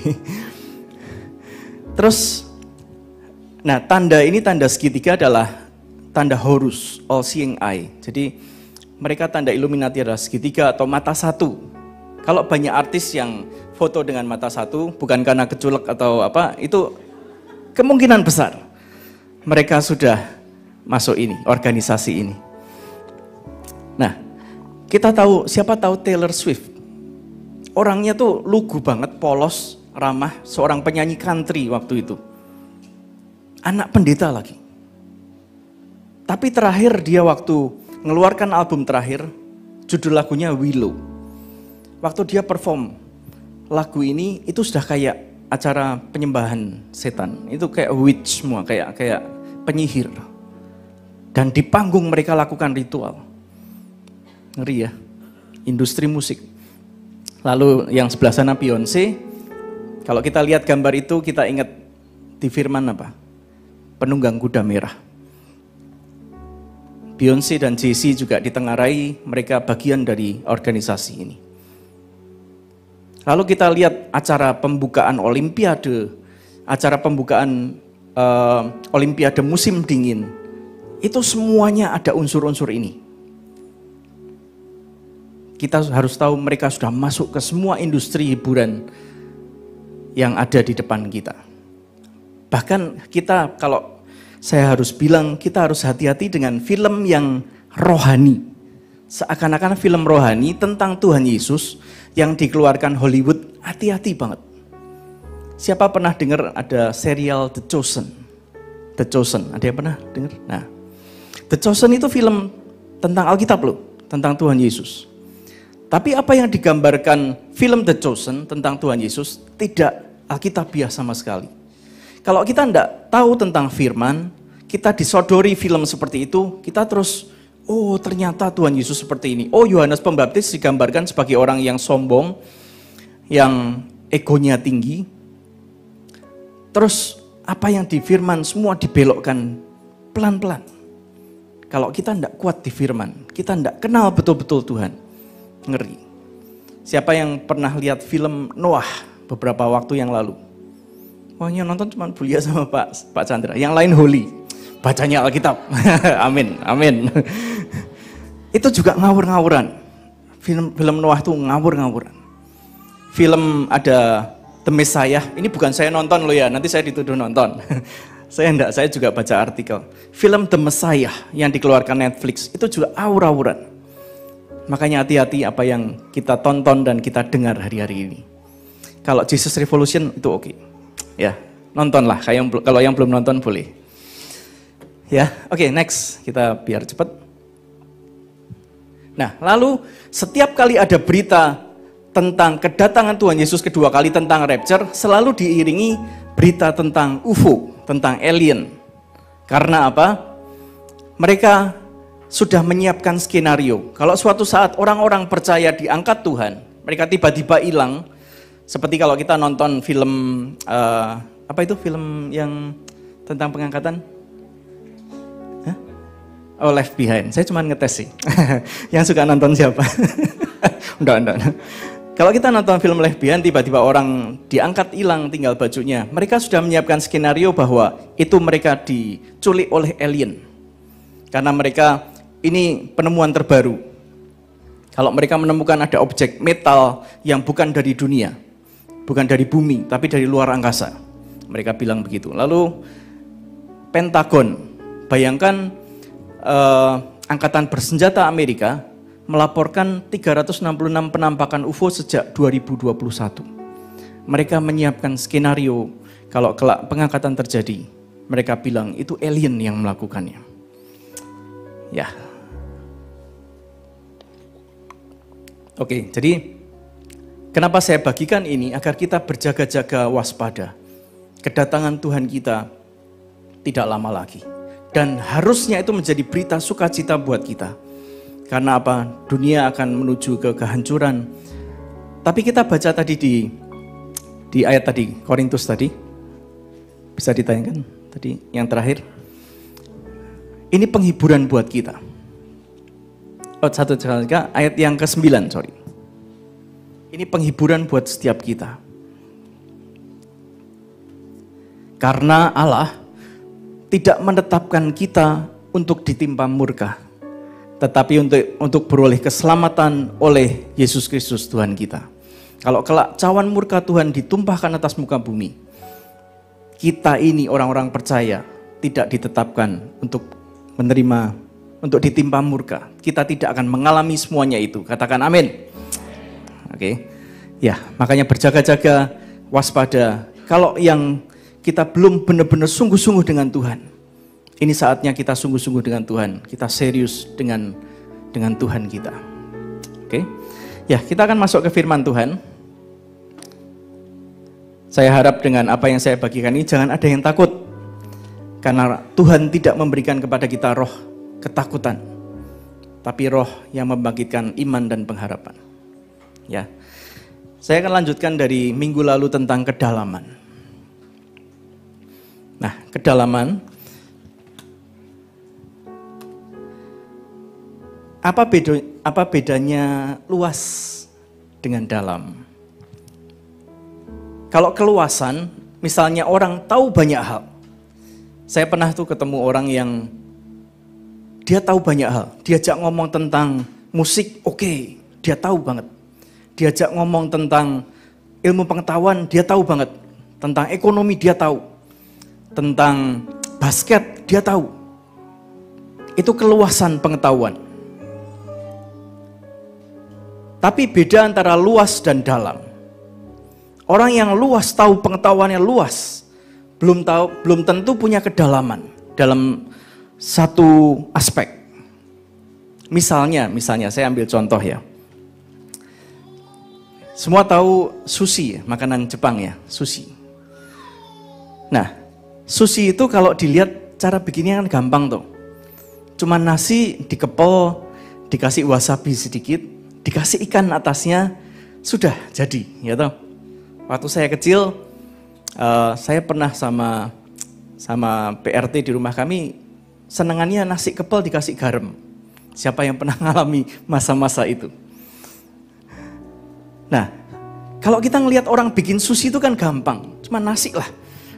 Terus, nah tanda ini, tanda segitiga adalah tanda Horus, all seeing eye. Jadi mereka tanda Illuminati adalah segitiga atau mata satu. Kalau banyak artis yang foto dengan mata satu, bukan karena keculek atau apa, itu kemungkinan besar mereka sudah masuk ini, organisasi ini. Nah, kita tahu, siapa tahu Taylor Swift? Orangnya tuh lugu banget, polos, ramah, seorang penyanyi country waktu itu. Anak pendeta lagi. Tapi terakhir dia waktu mengeluarkan album terakhir, judul lagunya Willow. Waktu dia perform lagu ini, itu sudah kayak acara penyembahan setan. Itu kayak witch semua, kayak penyihir. Dan di panggung mereka lakukan ritual. Ngeri ya, industri musik. Lalu yang sebelah sana Beyonce, kalau kita lihat gambar itu kita ingat di firman apa? Penunggang kuda merah. Beyonce dan Jay-Z juga ditengarai, mereka bagian dari organisasi ini. Lalu kita lihat acara pembukaan Olimpiade, acara pembukaan Olimpiade musim dingin, itu semuanya ada unsur-unsur ini. Kita harus tahu mereka sudah masuk ke semua industri hiburan yang ada di depan kita. Bahkan kita, kalau saya harus bilang, kita harus hati-hati dengan film yang rohani. Seakan-akan film rohani tentang Tuhan Yesus yang dikeluarkan Hollywood, hati-hati banget. Siapa pernah dengar ada serial The Chosen? The Chosen, ada yang pernah dengar? Nah, The Chosen itu film tentang Alkitab loh, tentang Tuhan Yesus. Tapi apa yang digambarkan film The Chosen tentang Tuhan Yesus tidak Alkitabiah sama sekali. Kalau kita tidak tahu tentang firman, kita disodori film seperti itu, kita terus, oh ternyata Tuhan Yesus seperti ini. Oh, Yohanes Pembaptis digambarkan sebagai orang yang sombong, yang egonya tinggi. Terus apa yang di firman semua dibelokkan pelan-pelan. Kalau kita tidak kuat di firman, kita tidak kenal betul-betul Tuhan, ngeri. Siapa yang pernah lihat film Noah beberapa waktu yang lalu? Wah, yang nonton cuma Bulia sama Pak Chandra. Yang lain holy, bacanya Alkitab. Amin, amin. Itu juga ngawur-ngawuran. Film Noah itu ngawur-ngawuran. Film ada The Messiah, ini bukan saya nonton loh ya, nanti saya dituduh nonton. Saya juga baca artikel. Film The Messiah yang dikeluarkan Netflix, itu juga awur-awuran. Makanya hati-hati apa yang kita tonton dan kita dengar hari-hari ini. Kalau Jesus Revolution itu oke. Ya, nontonlah, kalau yang belum nonton boleh. Ya, oke, next, kita biar cepat. Nah, lalu setiap kali ada berita tentang kedatangan Tuhan Yesus kedua kali, tentang rapture, selalu diiringi berita tentang UFO, tentang alien. Karena apa? Mereka sudah menyiapkan skenario. Kalau suatu saat orang-orang percaya diangkat Tuhan, mereka tiba-tiba hilang. Seperti kalau kita nonton film, apa itu film yang tentang pengangkatan? Hah? Oh, Left Behind. Saya cuma ngetes sih. Yang suka nonton siapa? Enggak. Kalau kita nonton film Left Behind, tiba-tiba orang diangkat hilang, tinggal bajunya. Mereka sudah menyiapkan skenario bahwa itu mereka diculik oleh alien. Karena mereka, ini penemuan terbaru. Kalau mereka menemukan ada objek metal yang bukan dari dunia, bukan dari bumi, tapi dari luar angkasa. Mereka bilang begitu. Lalu Pentagon, bayangkan angkatan bersenjata Amerika melaporkan 366 penampakan UFO sejak 2021. Mereka menyiapkan skenario kalau kelak pengangkatan terjadi. Mereka bilang itu alien yang melakukannya. Ya. Oke, jadi kenapa saya bagikan ini? Agar kita berjaga-jaga waspada. Kedatangan Tuhan kita tidak lama lagi. Dan harusnya itu menjadi berita sukacita buat kita. Karena apa? Dunia akan menuju ke kehancuran. Tapi kita baca tadi di ayat tadi, Korintus tadi. Bisa ditayangkan tadi yang terakhir. Ini penghiburan buat kita. Oh, satu ayat yang ke-9, sorry. Ini penghiburan buat setiap kita. Karena Allah tidak menetapkan kita untuk ditimpa murka, tetapi untuk beroleh keselamatan oleh Yesus Kristus Tuhan kita. Kalau kelak cawan murka Tuhan ditumpahkan atas muka bumi, kita ini orang-orang percaya tidak ditetapkan untuk menerima, untuk ditimpa murka. Kita tidak akan mengalami semuanya itu. Katakan amin. Oke. Ya, makanya berjaga-jaga, waspada. Kalau yang kita belum benar-benar sungguh-sungguh dengan Tuhan, ini saatnya kita sungguh-sungguh dengan Tuhan. Kita serius dengan Tuhan kita. Oke. Ya, kita akan masuk ke firman Tuhan. Saya harap dengan apa yang saya bagikan ini jangan ada yang takut. Karena Tuhan tidak memberikan kepada kita roh ketakutan, tapi roh yang membangkitkan iman dan pengharapan. Ya. Saya akan lanjutkan dari minggu lalu tentang kedalaman. Nah, kedalaman, apa bedanya luas dengan dalam? Kalau keluasan, misalnya orang tahu banyak hal. Saya pernah tuh ketemu orang yang dia tahu banyak hal. Diajak ngomong tentang musik, oke, dia tahu banget. Diajak ngomong tentang ilmu pengetahuan, dia tahu banget. Tentang ekonomi, dia tahu. Tentang basket, dia tahu. Itu keluasan pengetahuan. Tapi beda antara luas dan dalam. Orang yang luas tahu pengetahuannya luas, belum tentu punya kedalaman dalam satu aspek. Misalnya saya ambil contoh ya. Semua tahu sushi, makanan Jepang ya, sushi. Nah, sushi itu kalau dilihat cara bikinnya kan gampang tuh. Cuma nasi dikepel, dikasih wasabi sedikit, dikasih ikan atasnya, sudah jadi, ya toh. Waktu saya kecil, saya pernah sama PRT di rumah kami senengannya nasi kepal dikasih garam. Siapa yang pernah mengalami masa-masa itu? Nah, kalau kita ngelihat orang bikin sushi itu kan gampang. Cuma nasi lah.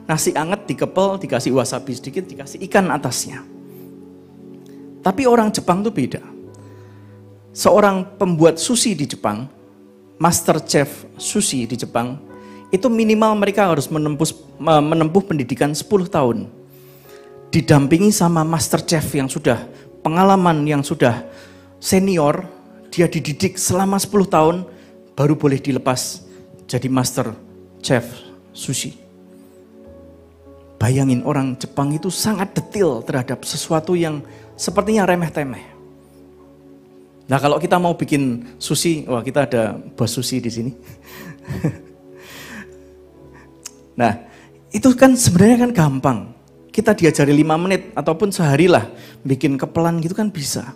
Nasi anget dikepel, dikasih wasabi sedikit, dikasih ikan atasnya. Tapi orang Jepang itu beda. Seorang pembuat sushi di Jepang, master chef sushi di Jepang, itu minimal mereka harus menempuh pendidikan 10 tahun. Didampingi sama master chef yang sudah pengalaman, yang sudah senior, dia dididik selama 10 tahun, baru boleh dilepas jadi master chef sushi. Bayangin orang Jepang itu sangat detail terhadap sesuatu yang sepertinya remeh-temeh. Nah kalau kita mau bikin sushi, wah kita ada bos sushi di sini. Nah itu kan sebenarnya kan gampang. Kita diajari 5 menit ataupun sehari lah bikin kepelan gitu kan bisa.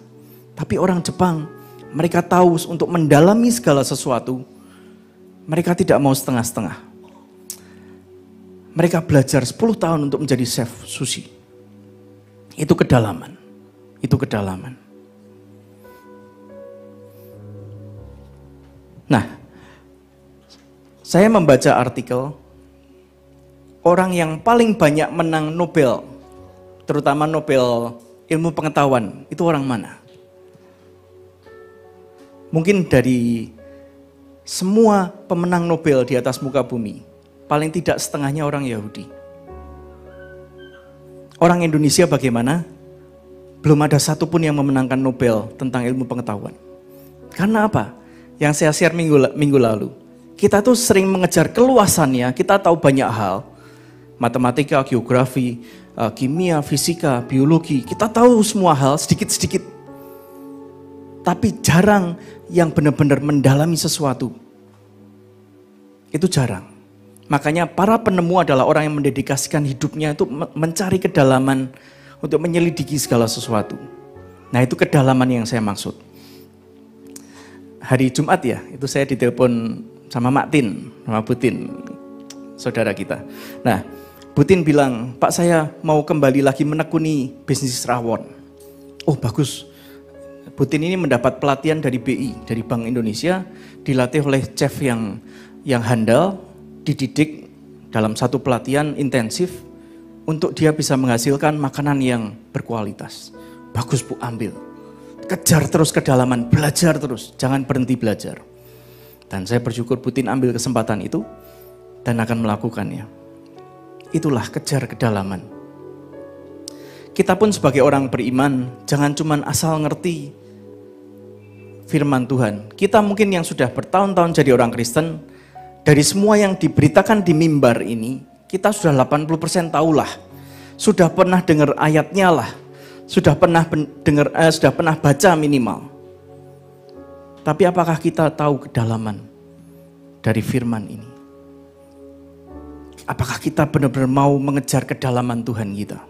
Tapi orang Jepang, mereka tahu untuk mendalami segala sesuatu, mereka tidak mau setengah-setengah. Mereka belajar 10 tahun untuk menjadi chef sushi. Itu kedalaman. Itu kedalaman. Nah, saya membaca artikel orang yang paling banyak menang Nobel, terutama Nobel ilmu pengetahuan, itu orang mana? Mungkin dari semua pemenang Nobel di atas muka bumi, paling tidak setengahnya orang Yahudi. Orang Indonesia bagaimana? Belum ada satupun yang memenangkan Nobel tentang ilmu pengetahuan. Karena apa? Yang saya share minggu lalu. Kita tuh sering mengejar keluasannya, kita tahu banyak hal. Matematika, geografi, kimia, fisika, biologi. Kita tahu semua hal sedikit-sedikit. Tapi jarang yang benar-benar mendalami sesuatu. Itu jarang. Makanya para penemu adalah orang yang mendedikasikan hidupnya untuk mencari kedalaman, untuk menyelidiki segala sesuatu. Nah itu kedalaman yang saya maksud. Hari Jumat ya, itu saya ditelepon sama Maktin, sama Butin, saudara kita. Nah, Butin bilang, Pak saya mau kembali lagi menekuni bisnis rawon. Oh bagus, Butin ini mendapat pelatihan dari BI, dari Bank Indonesia, dilatih oleh chef yang handal, dididik dalam satu pelatihan intensif untuk dia bisa menghasilkan makanan yang berkualitas. Bagus Bu, ambil. Kejar terus kedalaman, belajar terus, jangan berhenti belajar. Dan saya bersyukur Butin ambil kesempatan itu dan akan melakukannya. Itulah kejar kedalaman. Kita pun sebagai orang beriman, jangan cuma asal ngerti firman Tuhan. Kita mungkin yang sudah bertahun-tahun jadi orang Kristen, dari semua yang diberitakan di mimbar ini, kita sudah 80% tahulah. Sudah pernah dengar ayatnya lah. Sudah pernah baca minimal. Tapi apakah kita tahu kedalaman dari firman ini? Apakah kita benar-benar mau mengejar kedalaman Tuhan kita?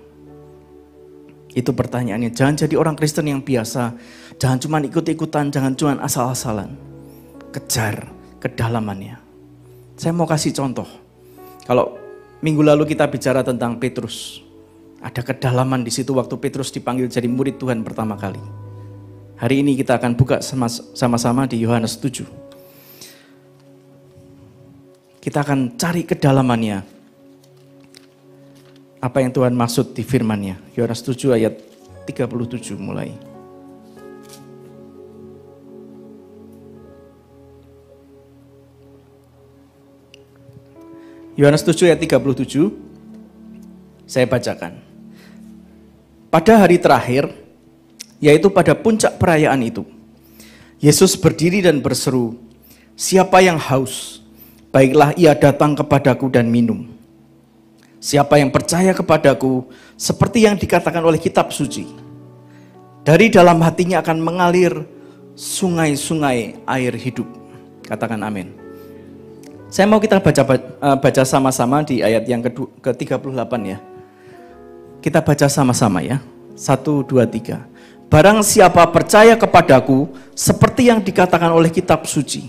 Itu pertanyaannya. Jangan jadi orang Kristen yang biasa. Jangan cuma ikut-ikutan, jangan cuma asal-asalan. Kejar kedalamannya. Saya mau kasih contoh. Kalau minggu lalu kita bicara tentang Petrus, ada kedalaman di situ waktu Petrus dipanggil jadi murid Tuhan pertama kali. Hari ini kita akan buka sama-sama di Yohanes 7. Kita akan cari kedalamannya. Apa yang Tuhan maksud di firman-Nya. Yohanes 7 ayat 37 mulai. Yohanes 7 ayat 37, saya bacakan. Pada hari terakhir, yaitu pada puncak perayaan itu, Yesus berdiri dan berseru, siapa yang haus, baiklah ia datang kepadaku dan minum. Siapa yang percaya kepadaku, seperti yang dikatakan oleh kitab suci, dari dalam hatinya akan mengalir sungai-sungai air hidup. Katakan amin. Saya mau kita baca sama-sama di ayat yang ke-38 ya. Kita baca sama-sama ya. 1, 2, 3. Barang siapa percaya kepadaku, seperti yang dikatakan oleh kitab suci,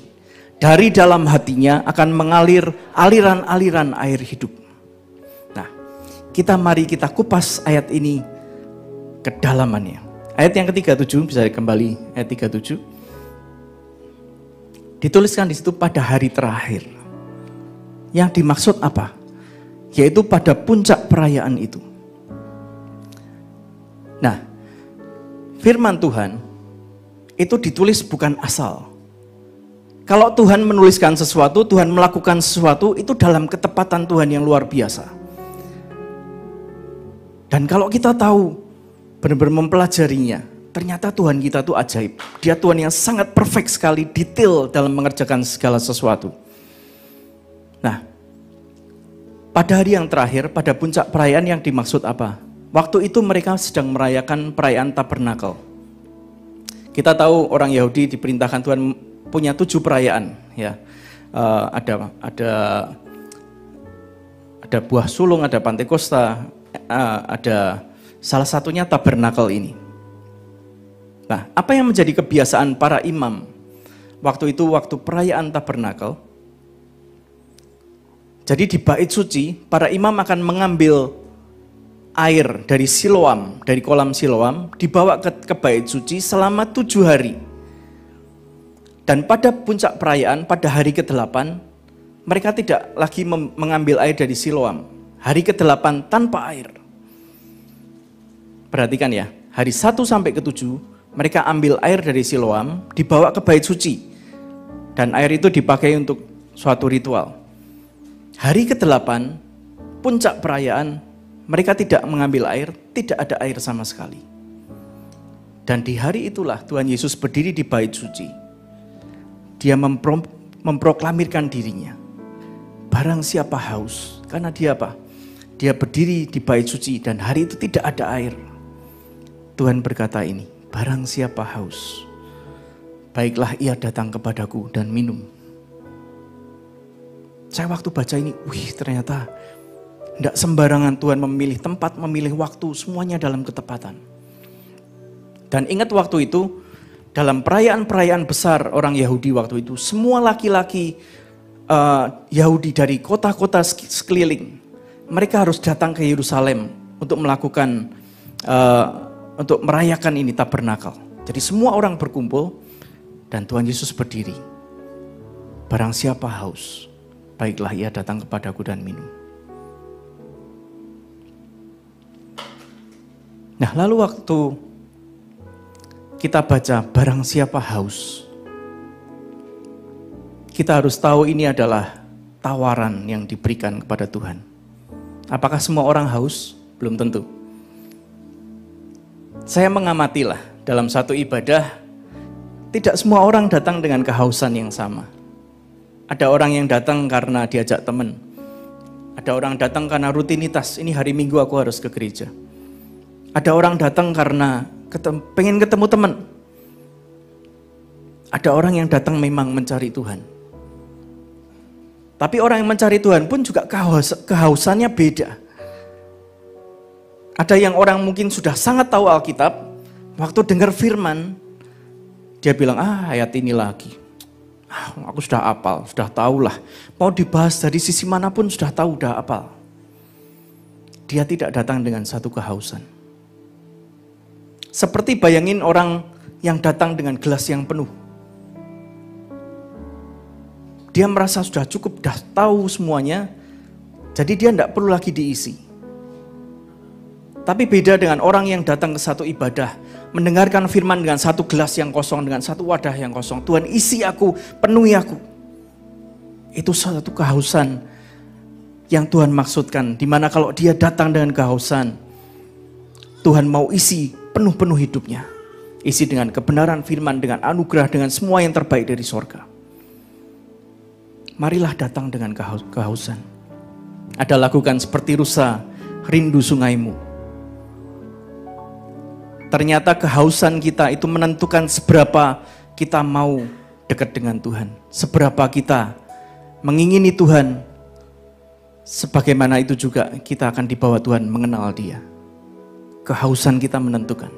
dari dalam hatinya akan mengalir aliran-aliran air hidup. Nah, mari kita kupas ayat ini kedalamannya. Ayat yang ke-37, bisa kembali ayat 37. Dituliskan di situ pada hari terakhir. Yang dimaksud apa? Yaitu pada puncak perayaan itu. Nah, firman Tuhan itu ditulis bukan asal. Kalau Tuhan menuliskan sesuatu, Tuhan melakukan sesuatu, itu dalam ketepatan Tuhan yang luar biasa. Dan kalau kita tahu, benar-benar mempelajarinya, ternyata Tuhan kita itu ajaib. Dia Tuhan yang sangat perfect sekali, detail dalam mengerjakan segala sesuatu. Nah, pada hari yang terakhir, pada puncak perayaan yang dimaksud apa? Waktu itu mereka sedang merayakan perayaan Tabernakel. Kita tahu orang Yahudi diperintahkan Tuhan punya 7 perayaan, ya. Ada buah sulung, ada Pantekosta, ada salah satunya Tabernakel ini. Nah, apa yang menjadi kebiasaan para imam waktu itu, waktu perayaan Tabernakel? Jadi di bait suci, para imam akan mengambil air dari Siloam, dari kolam Siloam, dibawa ke bait suci selama 7 hari. Dan pada puncak perayaan, pada hari ke-8, mereka tidak lagi mengambil air dari Siloam. Hari ke-8 tanpa air. Perhatikan ya, hari 1 sampai ke-7, mereka ambil air dari Siloam, dibawa ke bait suci. Dan air itu dipakai untuk suatu ritual. Hari ke-8, puncak perayaan, mereka tidak mengambil air, tidak ada air sama sekali. Dan di hari itulah Tuhan Yesus berdiri di bait suci. Dia memproklamirkan dirinya. Barang siapa haus, karena dia apa? Dia berdiri di bait suci dan hari itu tidak ada air. Tuhan berkata ini, barang siapa haus, baiklah ia datang kepadaku dan minum. Saya waktu baca ini, ternyata tidak sembarangan Tuhan memilih tempat, memilih waktu, semuanya dalam ketepatan. Dan ingat waktu itu, dalam perayaan-perayaan besar orang Yahudi waktu itu, semua laki-laki Yahudi dari kota-kota sekeliling, mereka harus datang ke Yerusalem untuk melakukan, untuk merayakan ini Tabernakel. Jadi semua orang berkumpul dan Tuhan Yesus berdiri. Barang siapa haus, baiklah ia datang kepadaku dan minum. Nah, lalu waktu kita baca barang siapa haus, kita harus tahu ini adalah tawaran yang diberikan kepada Tuhan. Apakah semua orang haus? Belum tentu. Saya mengamatilah dalam satu ibadah, tidak semua orang datang dengan kehausan yang sama. Ada orang yang datang karena diajak teman. Ada orang datang karena rutinitas, ini hari Minggu aku harus ke gereja. Ada orang datang karena pengen ketemu teman. Ada orang yang datang memang mencari Tuhan. Tapi orang yang mencari Tuhan pun juga kehausannya beda. Ada yang orang mungkin sudah sangat tahu Alkitab, waktu dengar firman, dia bilang, ayat ini lagi. Aku sudah hafal, sudah tahulah. Mau dibahas dari sisi manapun sudah tahu, sudah hafal. Dia tidak datang dengan satu kehausan. Seperti bayangin orang yang datang dengan gelas yang penuh. Dia merasa sudah cukup, sudah tahu semuanya, jadi dia tidak perlu lagi diisi. Tapi beda dengan orang yang datang ke satu ibadah, mendengarkan firman dengan satu gelas yang kosong, dengan satu wadah yang kosong. Tuhan isi aku, penuhi aku. Itu satu kehausan yang Tuhan maksudkan, dimana kalau dia datang dengan kehausan, Tuhan mau isi penuh-penuh hidupnya. Isi dengan kebenaran firman, dengan anugerah, dengan semua yang terbaik dari sorga. Marilah datang dengan kehausan. Ada lakukan seperti rusa, rindu sungaimu. Ternyata kehausan kita itu menentukan seberapa kita mau dekat dengan Tuhan. Seberapa kita mengingini Tuhan. Sebagaimana itu juga kita akan dibawa Tuhan mengenal Dia. Kehausan kita menentukan.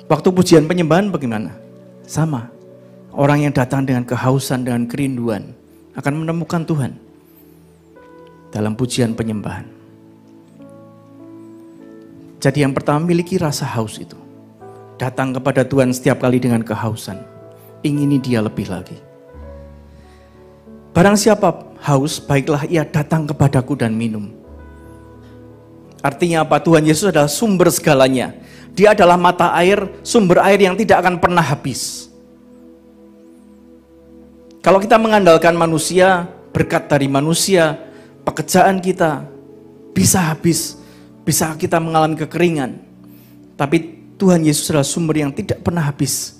Waktu pujian penyembahan bagaimana? Sama. Orang yang datang dengan kehausan, dengan kerinduan akan menemukan Tuhan dalam pujian penyembahan. Jadi yang pertama, miliki rasa haus itu. Datang kepada Tuhan setiap kali dengan kehausan. Ingini Dia lebih lagi. Barang siapa haus, baiklah ia datang kepadaku dan minum. Artinya apa? Tuhan Yesus adalah sumber segalanya. Dia adalah mata air, sumber air yang tidak akan pernah habis. Kalau kita mengandalkan manusia, berkat dari manusia, pekerjaan kita bisa habis, bisa kita mengalami kekeringan. Tapi Tuhan Yesus adalah sumber yang tidak pernah habis.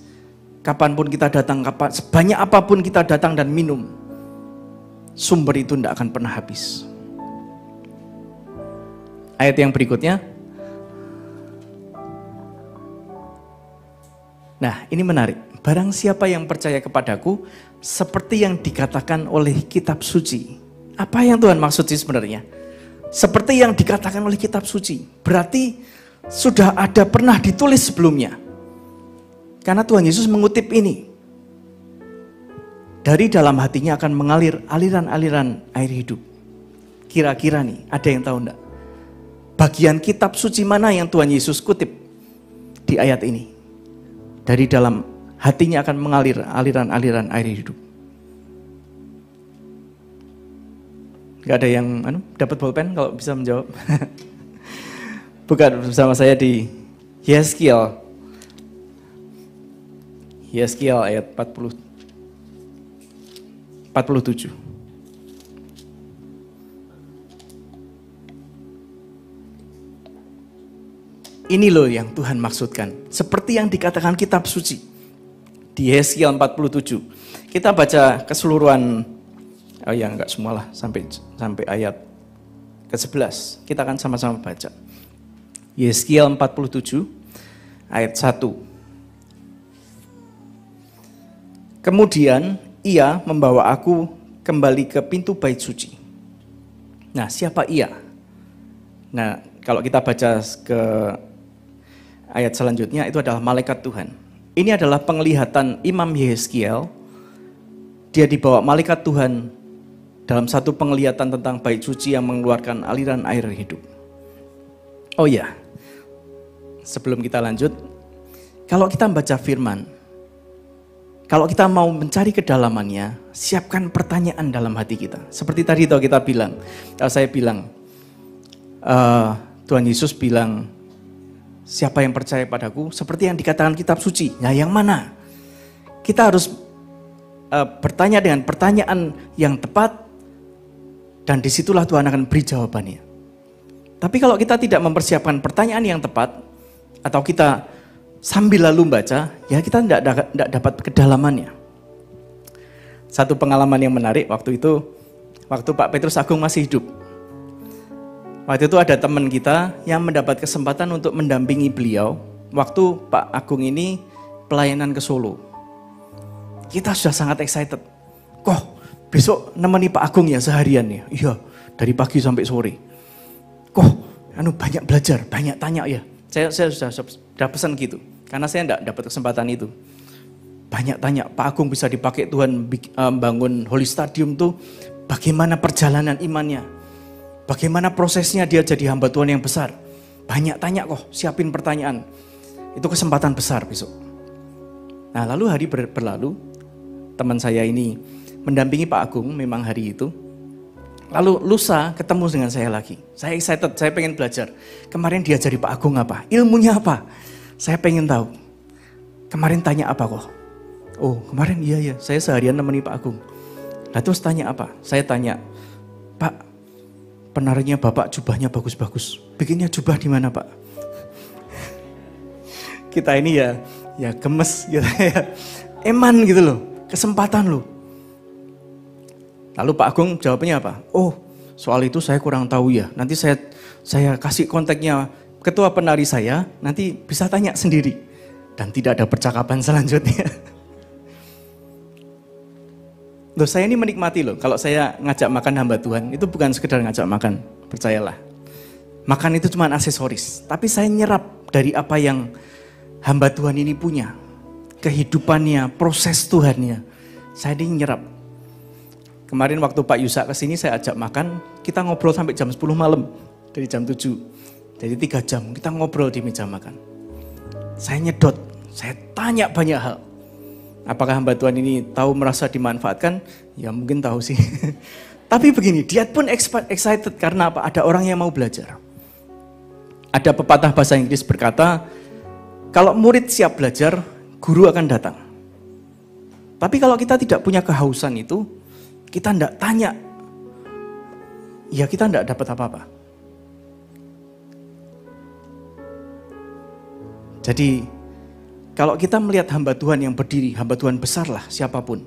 Kapanpun kita datang, sebanyak apapun kita datang dan minum, sumber itu tidak akan pernah habis. Ayat yang berikutnya. Nah, ini menarik. Barang siapa yang percaya kepadaku, seperti yang dikatakan oleh kitab suci. Apa yang Tuhan maksud sih sebenarnya? Seperti yang dikatakan oleh kitab suci. Berarti sudah ada pernah ditulis sebelumnya. Karena Tuhan Yesus mengutip ini. Dari dalam hatinya akan mengalir aliran-aliran air hidup. Kira-kira nih, ada yang tahu enggak? Bagian kitab suci mana yang Tuhan Yesus kutip di ayat ini? Dari dalam hatinya akan mengalir aliran-aliran air hidup. Gak ada yang dapat bolpen kalau bisa menjawab? Buka bersama saya di Yeskiel. Yeskiel ayat 47. Ini loh yang Tuhan maksudkan. Seperti yang dikatakan kitab suci. Di Yeskiel 47. Kita baca keseluruhan, oh ya enggak semualah, sampai ayat ke-11. Kita akan sama-sama baca. Yeskiel 47 ayat 1. Kemudian ia membawa aku kembali ke pintu bait suci. Nah, siapa ia? Nah, kalau kita baca ke ayat selanjutnya, itu adalah malaikat Tuhan. Ini adalah penglihatan Imam Yeskiel. Dia dibawa malaikat Tuhan dalam satu penglihatan tentang bait suci yang mengeluarkan aliran air hidup. Oh ya, sebelum kita lanjut, kalau kita membaca firman, kalau kita mau mencari kedalamannya, siapkan pertanyaan dalam hati kita. Seperti tadi kita bilang, saya bilang, Tuhan Yesus bilang, siapa yang percaya padaku, seperti yang dikatakan kitab suci. Nah, yang mana? Kita harus bertanya dengan pertanyaan yang tepat, dan disitulah Tuhan akan beri jawabannya. Tapi kalau kita tidak mempersiapkan pertanyaan yang tepat, atau kita sambil lalu membaca, ya kita tidak dapat kedalamannya. Satu pengalaman yang menarik waktu itu, waktu Pak Petrus Agung masih hidup. Waktu itu ada teman kita yang mendapat kesempatan untuk mendampingi beliau waktu Pak Agung ini pelayanan ke Solo. Kita sudah sangat excited. Kok besok nemeni Pak Agung ya seharian ya? Iya, dari pagi sampai sore. Kok banyak belajar, banyak tanya ya. Saya sudah pesan gitu, karena saya tidak dapat kesempatan itu. Banyak tanya, Pak Agung bisa dipakai Tuhan bangun Holy Stadium tuh, bagaimana perjalanan imannya? Bagaimana prosesnya dia jadi hamba Tuhan yang besar? Banyak tanya kok, siapin pertanyaan. Itu kesempatan besar besok. Nah, lalu hari berlalu, teman saya ini mendampingi Pak Agung memang hari itu. Lalu lusa ketemu dengan saya lagi. Saya excited, saya pengen belajar. Kemarin diajari Pak Agung apa? Ilmunya apa? Saya pengen tahu. Kemarin tanya apa kok? Oh, kemarin iya, saya seharian nemeni Pak Agung. Nah, terus tanya apa? Saya tanya, Pak, penarinya Bapak jubahnya bagus-bagus. Bikinnya jubah di mana, Pak? Kita ini ya gemes gitu ya. Eman gitu loh, kesempatan loh. Lalu Pak Agung jawabnya apa? Oh, soal itu saya kurang tahu ya. Nanti saya kasih kontaknya ketua penari saya, nanti bisa tanya sendiri. Dan tidak ada percakapan selanjutnya. Loh, saya ini menikmati loh, kalau saya ngajak makan hamba Tuhan, itu bukan sekedar ngajak makan, percayalah. Makan itu cuma aksesoris, tapi saya nyerap dari apa yang hamba Tuhan ini punya. Kehidupannya, proses Tuhannya, saya ini nyerap. Kemarin waktu Pak Yusak kesini saya ajak makan, kita ngobrol sampai jam 10 malam, dari jam 7. Jadi 3 jam kita ngobrol di meja makan. Saya nyedot, saya tanya banyak hal. Apakah hamba Tuhan ini tahu merasa dimanfaatkan? Ya mungkin tahu sih. Tapi begini, dia pun excited karena apa? Ada orang yang mau belajar. Ada pepatah bahasa Inggris berkata, kalau murid siap belajar, guru akan datang. Tapi kalau kita tidak punya kehausan itu, kita tidak tanya, ya kita tidak dapat apa-apa. Jadi, kalau kita melihat hamba Tuhan yang berdiri, hamba Tuhan besar lah siapapun.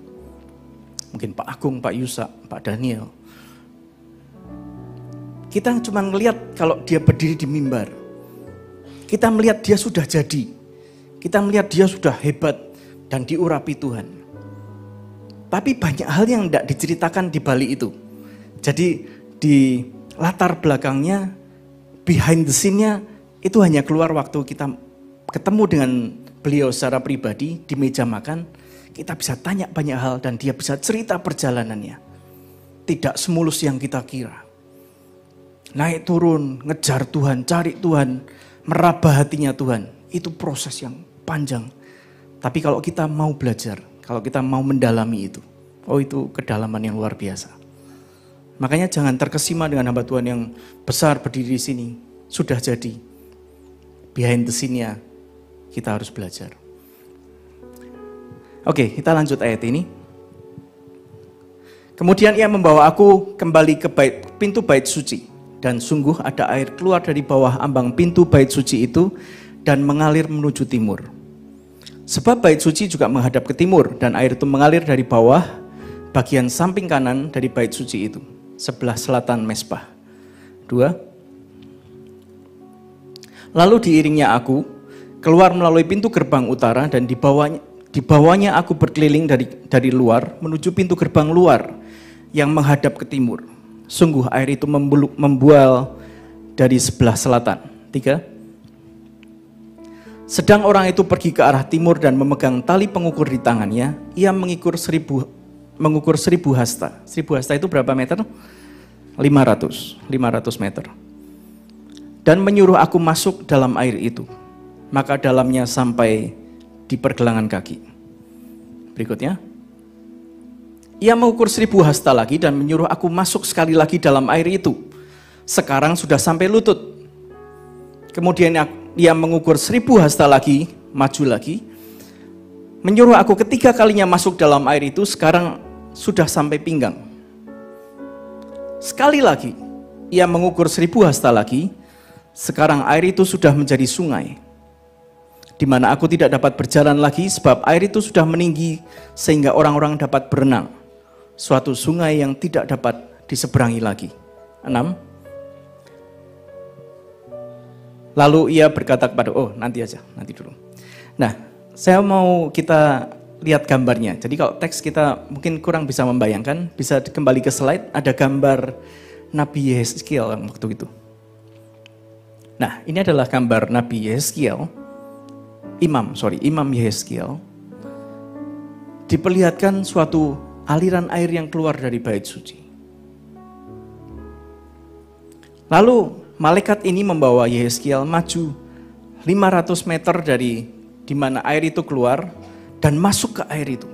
Mungkin Pak Agung, Pak Yusak, Pak Daniel. Kita cuma melihat kalau dia berdiri di mimbar. Kita melihat dia sudah jadi. Kita melihat dia sudah hebat dan diurapi Tuhan. Tapi banyak hal yang tidak diceritakan di balik itu. Jadi di latar belakangnya, behind the scene-nya, itu hanya keluar waktu kita ketemu dengan beliau secara pribadi di meja makan, kita bisa tanya banyak hal dan dia bisa cerita perjalanannya. Tidak semulus yang kita kira. Naik turun, ngejar Tuhan, cari Tuhan, meraba hatinya Tuhan. Itu proses yang panjang. Tapi kalau kita mau belajar, kalau kita mau mendalami itu, oh itu kedalaman yang luar biasa. Makanya jangan terkesima dengan hamba Tuhan yang besar berdiri di sini. Sudah jadi. Behind the scene-nya kita harus belajar. Oke, kita lanjut ayat ini. Kemudian ia membawa aku kembali ke pintu bait suci. Dan sungguh ada air keluar dari bawah ambang pintu bait suci itu dan mengalir menuju timur. Sebab bait suci juga menghadap ke timur dan air itu mengalir dari bawah bagian samping kanan dari bait suci itu, sebelah selatan mezbah. 2. Lalu diiringnya aku keluar melalui pintu gerbang utara dan dibawanya aku berkeliling dari luar menuju pintu gerbang luar yang menghadap ke timur. Sungguh air itu membual dari sebelah selatan. 3. Sedang orang itu pergi ke arah timur dan memegang tali pengukur di tangannya. Ia mengukur 1000 hasta. 1000 hasta itu berapa meter? 500 meter. Dan menyuruh aku masuk dalam air itu. Maka dalamnya sampai di pergelangan kaki. Berikutnya. Ia mengukur 1000 hasta lagi dan menyuruh aku masuk sekali lagi dalam air itu. Sekarang sudah sampai lutut. Kemudian ia mengukur 1000 hasta lagi, maju lagi. Menyuruh aku ketiga kalinya masuk dalam air itu, sekarang sudah sampai pinggang. Sekali lagi, ia mengukur 1000 hasta lagi. Sekarang air itu sudah menjadi sungai, di mana aku tidak dapat berjalan lagi sebab air itu sudah meninggi sehingga orang-orang dapat berenang. Suatu sungai yang tidak dapat diseberangi lagi. 6. Lalu ia berkata kepada, nanti dulu. Nah, saya mau kita lihat gambarnya. Jadi kalau teks kita mungkin kurang bisa membayangkan, bisa kembali ke slide, ada gambar Nabi Yehezkiel waktu itu. Nah, ini adalah gambar Nabi Yehezkiel, Imam Yehezkiel, diperlihatkan suatu aliran air yang keluar dari bait suci. Lalu malaikat ini membawa Yehezkiel maju 500 meter dari di mana air itu keluar dan masuk ke air itu.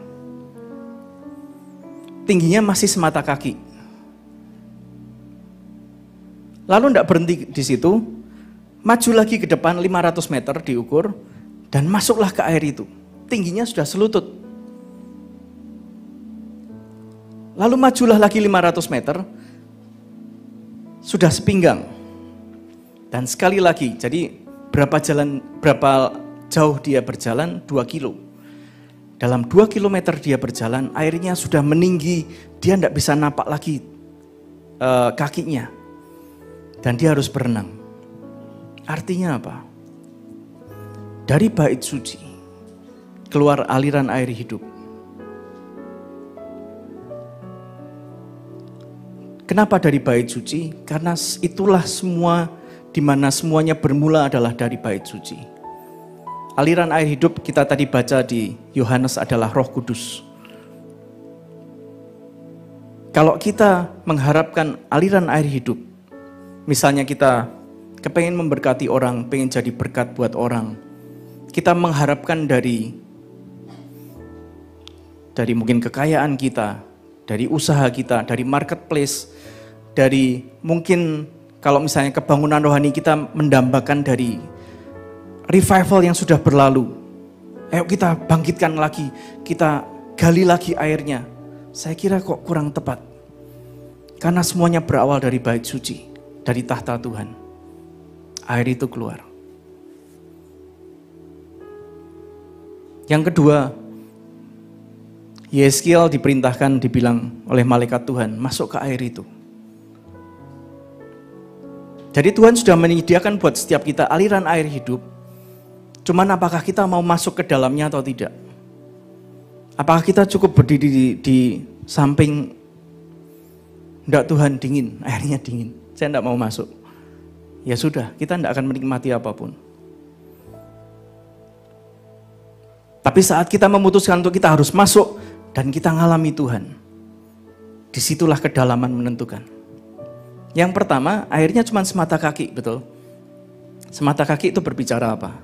Tingginya masih semata kaki. Lalu tidak berhenti di situ, maju lagi ke depan 500 meter diukur dan masuklah ke air itu. Tingginya sudah selutut. Lalu majulah lagi 500 meter, sudah sepinggang. Dan sekali lagi, jadi berapa jauh dia berjalan? 2 kilo. Dalam 2 kilometer dia berjalan, airnya sudah meninggi, dia tidak bisa napak lagi kakinya. Dan dia harus berenang. Artinya apa? Dari bait suci, keluar aliran air hidup. Kenapa dari bait suci? Karena itulah semua, di mana semuanya bermula adalah dari bait suci. Aliran air hidup kita tadi baca di Yohanes adalah Roh Kudus. Kalau kita mengharapkan aliran air hidup, misalnya kita kepengen memberkati orang, pengen jadi berkat buat orang. Kita mengharapkan dari mungkin kekayaan kita, dari usaha kita, dari marketplace, dari mungkin kalau misalnya kebangunan rohani kita mendambakan dari revival yang sudah berlalu. Ayo kita bangkitkan lagi, kita gali lagi airnya. Saya kira kok kurang tepat. Karena semuanya berawal dari bait suci, dari tahta Tuhan. Air itu keluar. Yang kedua, Yeskiel diperintahkan, dibilang oleh malaikat Tuhan, masuk ke air itu. Jadi Tuhan sudah menyediakan buat setiap kita aliran air hidup. Cuman apakah kita mau masuk ke dalamnya atau tidak? Apakah kita cukup berdiri di samping, enggak Tuhan dingin, airnya dingin, saya enggak mau masuk. Ya sudah, kita enggak akan menikmati apapun. Tapi saat kita memutuskan untuk kita harus masuk dan kita ngalami Tuhan, disitulah kedalaman menentukan. Yang pertama, airnya cuma semata kaki, betul? Semata kaki itu berbicara apa?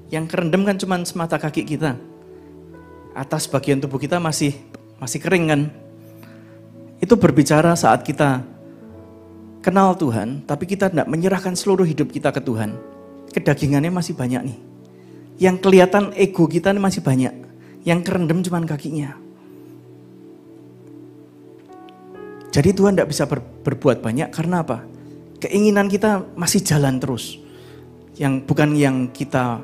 Yang kerendam kan cuma semata kaki kita. Atas bagian tubuh kita masih kering kan? Itu berbicara saat kita kenal Tuhan, tapi kita tidak menyerahkan seluruh hidup kita ke Tuhan. Kedagingannya masih banyak nih. Yang kelihatan ego kita ini masih banyak. Yang kerendam cuma kakinya. Jadi Tuhan tidak bisa berbuat banyak karena apa? Keinginan kita masih jalan terus. Yang bukan yang kita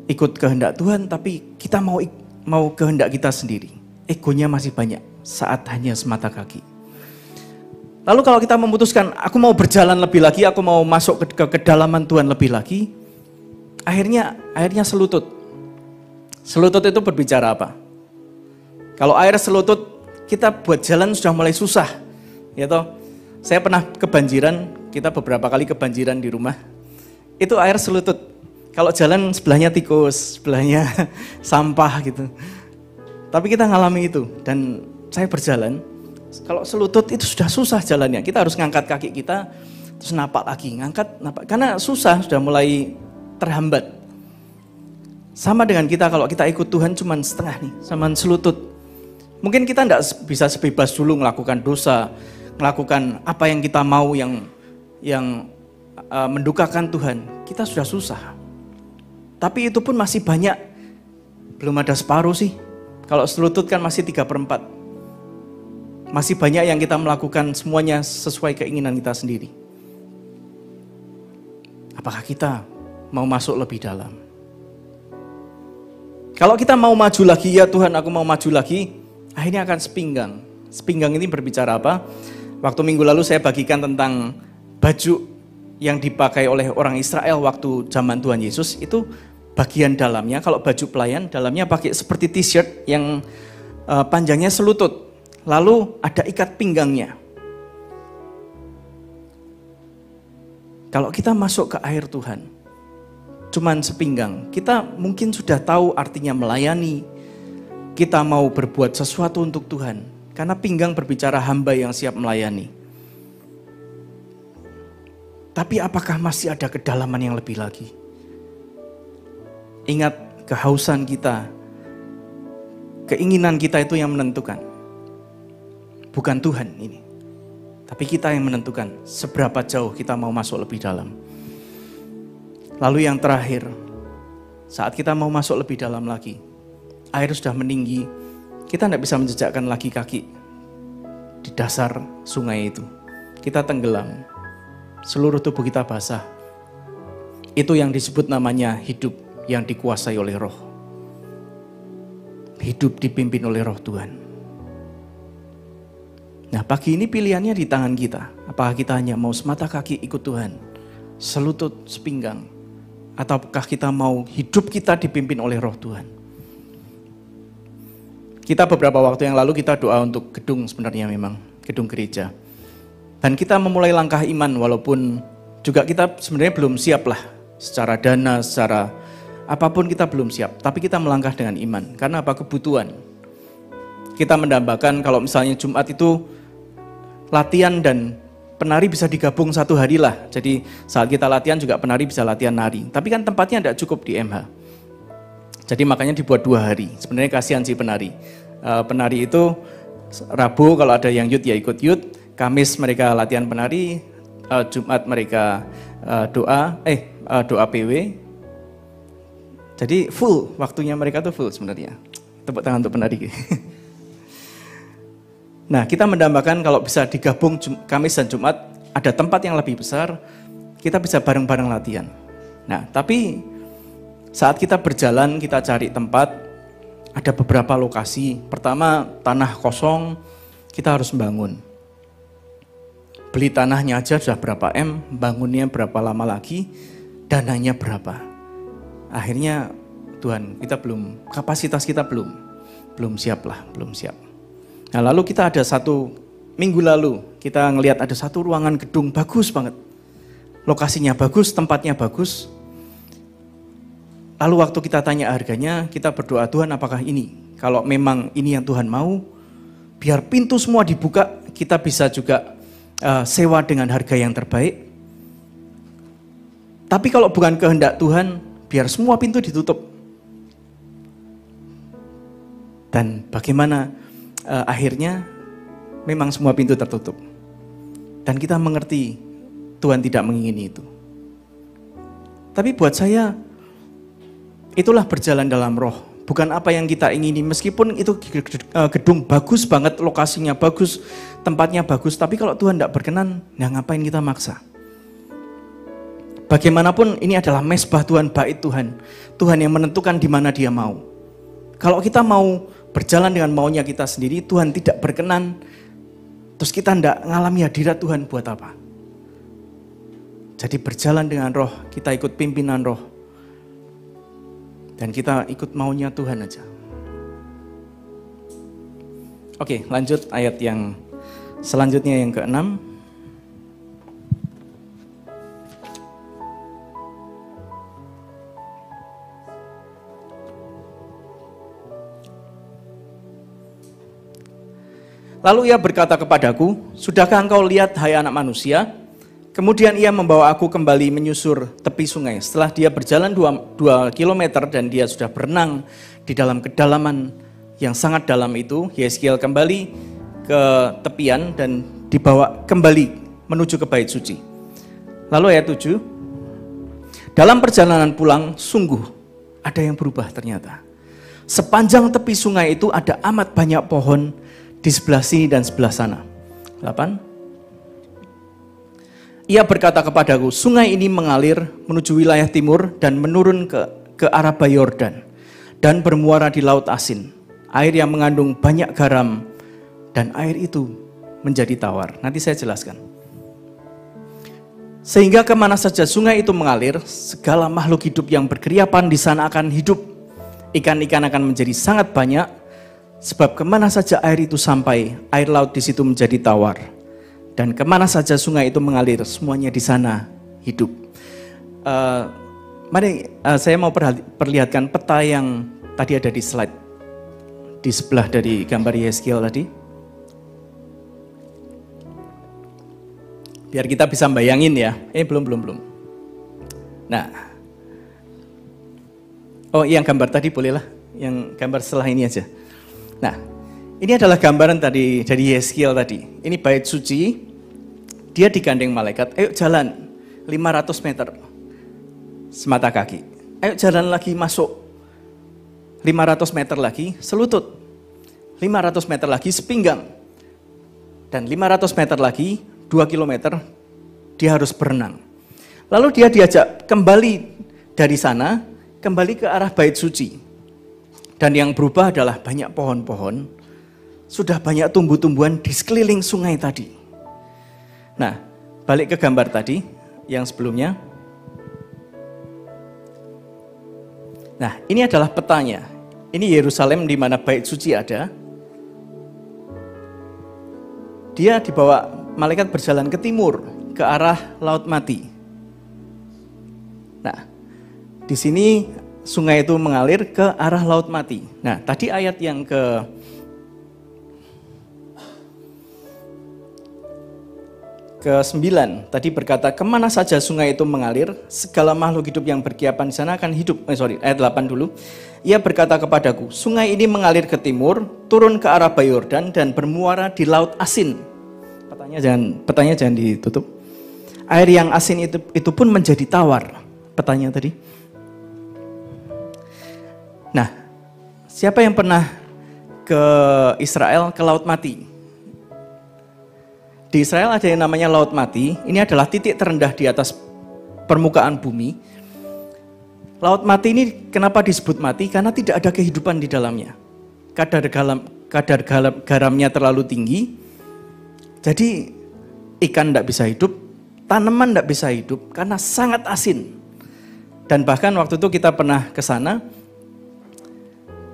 ikut kehendak Tuhan, tapi kita mau kehendak kita sendiri. Egonya masih banyak saat hanya semata kaki. Lalu kalau kita memutuskan, aku mau berjalan lebih lagi, aku mau masuk ke kedalaman Tuhan lebih lagi, akhirnya selutut. Selutut itu berbicara apa? Kalau air selutut, kita buat jalan sudah mulai susah. Ya toh? Saya pernah kebanjiran, kita beberapa kali kebanjiran di rumah. Itu air selutut. Kalau jalan sebelahnya tikus, sebelahnya sampah gitu. Tapi kita ngalami itu dan saya berjalan. Kalau selutut itu sudah susah jalannya. Kita harus ngangkat kaki kita, terus napak lagi, napak. Karena susah, sudah mulai terhambat. Sama dengan kita kalau kita ikut Tuhan cuma setengah nih, sama selutut. Mungkin kita tidak bisa sebebas dulu melakukan dosa, melakukan apa yang kita mau yang mendukakan Tuhan. Kita sudah susah. Tapi itu pun masih banyak, belum ada separuh sih. Kalau selutut kan masih 3/4. Masih banyak yang kita melakukan semuanya sesuai keinginan kita sendiri. Apakah kita mau masuk lebih dalam? Kalau kita mau maju lagi, ya Tuhan aku mau maju lagi, akhirnya akan sepinggang. Sepinggang ini berbicara apa? Waktu minggu lalu saya bagikan tentang baju yang dipakai oleh orang Israel waktu zaman Tuhan Yesus, itu bagian dalamnya, kalau baju pelayan, dalamnya pakai seperti t-shirt yang panjangnya selutut. Lalu ada ikat pinggangnya. Kalau kita masuk ke air Tuhan, cuman sepinggang, kita mungkin sudah tahu artinya melayani, kita mau berbuat sesuatu untuk Tuhan. Karena pinggang berbicara hamba yang siap melayani. Tapi apakah masih ada kedalaman yang lebih lagi? Ingat, kehausan kita, keinginan kita itu yang menentukan. Bukan Tuhan ini. Tapi kita yang menentukan seberapa jauh kita mau masuk lebih dalam. Lalu yang terakhir, saat kita mau masuk lebih dalam lagi, air sudah meninggi, kita tidak bisa menjejakkan lagi kaki di dasar sungai itu. Kita tenggelam, seluruh tubuh kita basah. Itu yang disebut namanya hidup yang dikuasai oleh Roh. Hidup dipimpin oleh Roh Tuhan. Nah, pagi ini pilihannya di tangan kita. Apakah kita hanya mau semata kaki ikut Tuhan, selutut, sepinggang, ataukah kita mau hidup kita dipimpin oleh Roh Tuhan? Kita beberapa waktu yang lalu kita doa untuk gedung, sebenarnya memang gedung gereja. Dan kita memulai langkah iman, walaupun juga kita sebenarnya belum siap lah. Secara dana, secara apapun kita belum siap. Tapi kita melangkah dengan iman. Karena apa? Kebutuhan. Kita mendambakan kalau misalnya Jumat itu latihan dan penari bisa digabung 1 hari lah. Jadi saat kita latihan juga penari bisa latihan nari. Tapi kan tempatnya tidak cukup di MH. Jadi makanya dibuat 2 hari. Sebenarnya kasihan sih penari. Penari itu Rabu kalau ada yang youth ya ikut youth. Kamis mereka latihan penari. Jumat mereka doa PW. Jadi full, waktunya mereka tuh full sebenarnya. Tepuk tangan untuk penari. Nah, kita mendambakan kalau bisa digabung Kamis dan Jumat, ada tempat yang lebih besar, kita bisa bareng-bareng latihan. Nah, tapi saat kita berjalan, kita cari tempat, ada beberapa lokasi. Pertama, tanah kosong, kita harus membangun. Beli tanahnya aja sudah berapa M, bangunnya berapa lama lagi, dananya berapa. Akhirnya, Tuhan, kapasitas kita belum siap lah, belum siap. Nah lalu kita ada 1 minggu lalu, kita ngelihat ada 1 ruangan gedung bagus banget. Lokasinya bagus, tempatnya bagus. Lalu waktu kita tanya harganya, kita berdoa, Tuhan apakah ini? Kalau memang ini yang Tuhan mau, biar pintu semua dibuka, kita bisa juga sewa dengan harga yang terbaik. Tapi kalau bukan kehendak Tuhan, biar semua pintu ditutup. Dan bagaimana? Akhirnya memang semua pintu tertutup. Dan kita mengerti Tuhan tidak mengingini itu. Tapi buat saya, itulah berjalan dalam roh. Bukan apa yang kita ingini. Meskipun itu gedung bagus banget, lokasinya bagus, tempatnya bagus. Tapi kalau Tuhan tidak berkenan, ya ngapain kita maksa? Bagaimanapun ini adalah mesbah Tuhan, bait Tuhan. Tuhan yang menentukan di mana Dia mau. Kalau kita mau berjalan dengan maunya kita sendiri, Tuhan tidak berkenan, terus kita tidak ngalami hadirat Tuhan, buat apa? Jadi berjalan dengan roh, kita ikut pimpinan roh, dan kita ikut maunya Tuhan aja. Oke, lanjut ayat yang selanjutnya yang ke-6. Lalu ia berkata kepadaku, sudahkah engkau lihat hai anak manusia? Kemudian ia membawa aku kembali menyusur tepi sungai. Setelah dia berjalan 2 kilometer dan dia sudah berenang di dalam kedalaman yang sangat dalam itu, Yeskiel kembali ke tepian dan dibawa kembali menuju ke bait suci. Lalu ayat 7, dalam perjalanan pulang sungguh ada yang berubah ternyata. Sepanjang tepi sungai itu ada amat banyak pohon di sebelah sini dan sebelah sana. 8. Ia berkata kepadaku, sungai ini mengalir menuju wilayah timur dan menurun ke Araba Yordan dan bermuara di Laut Asin. Air yang mengandung banyak garam dan air itu menjadi tawar. Nanti saya jelaskan. Sehingga kemana saja sungai itu mengalir, segala makhluk hidup yang berkeriapan di sana akan hidup. Ikan-ikan akan menjadi sangat banyak. Sebab kemana saja air itu sampai, air laut di situ menjadi tawar. Dan kemana saja sungai itu mengalir, semuanya di sana hidup. Mari saya mau perlihatkan peta yang tadi ada di slide. Di sebelah dari gambar Yeskiel tadi. Biar kita bisa bayangin ya. Belum. Nah. Oh yang gambar tadi bolehlah. Yang gambar setelah ini aja. Nah, ini adalah gambaran tadi dari Yeskiel tadi. Ini bait suci, dia digandeng malaikat, ayo jalan 500 meter semata kaki. Ayo jalan lagi masuk 500 meter lagi selutut. 500 meter lagi sepinggang. Dan 500 meter lagi 2 kilometer dia harus berenang. Lalu dia diajak kembali dari sana, kembali ke arah bait suci. Dan yang berubah adalah banyak pohon-pohon, sudah banyak tumbuh-tumbuhan di sekeliling sungai tadi. Nah, balik ke gambar tadi, yang sebelumnya. Nah, ini adalah petanya. Ini Yerusalem di mana bait suci ada. Dia dibawa malaikat berjalan ke timur, ke arah Laut Mati. Nah, di sini sungai itu mengalir ke arah Laut Mati. Nah, tadi ayat yang ke ke-9 tadi berkata, kemana saja sungai itu mengalir, segala makhluk hidup yang berkiapan di sana akan hidup. Ayat 8 dulu. Ia berkata kepadaku, sungai ini mengalir ke timur, turun ke arah Bayi Yordan dan bermuara di Laut Asin. Petanya jangan ditutup. Air yang asin itu pun menjadi tawar. Petanya tadi. Nah, siapa yang pernah ke Israel, ke Laut Mati? Di Israel ada yang namanya Laut Mati. Ini adalah titik terendah di atas permukaan bumi. Laut Mati ini kenapa disebut mati? Karena tidak ada kehidupan di dalamnya. Kadar garamnya terlalu tinggi. Jadi ikan tidak bisa hidup, tanaman tidak bisa hidup karena sangat asin. Dan bahkan waktu itu kita pernah ke sana,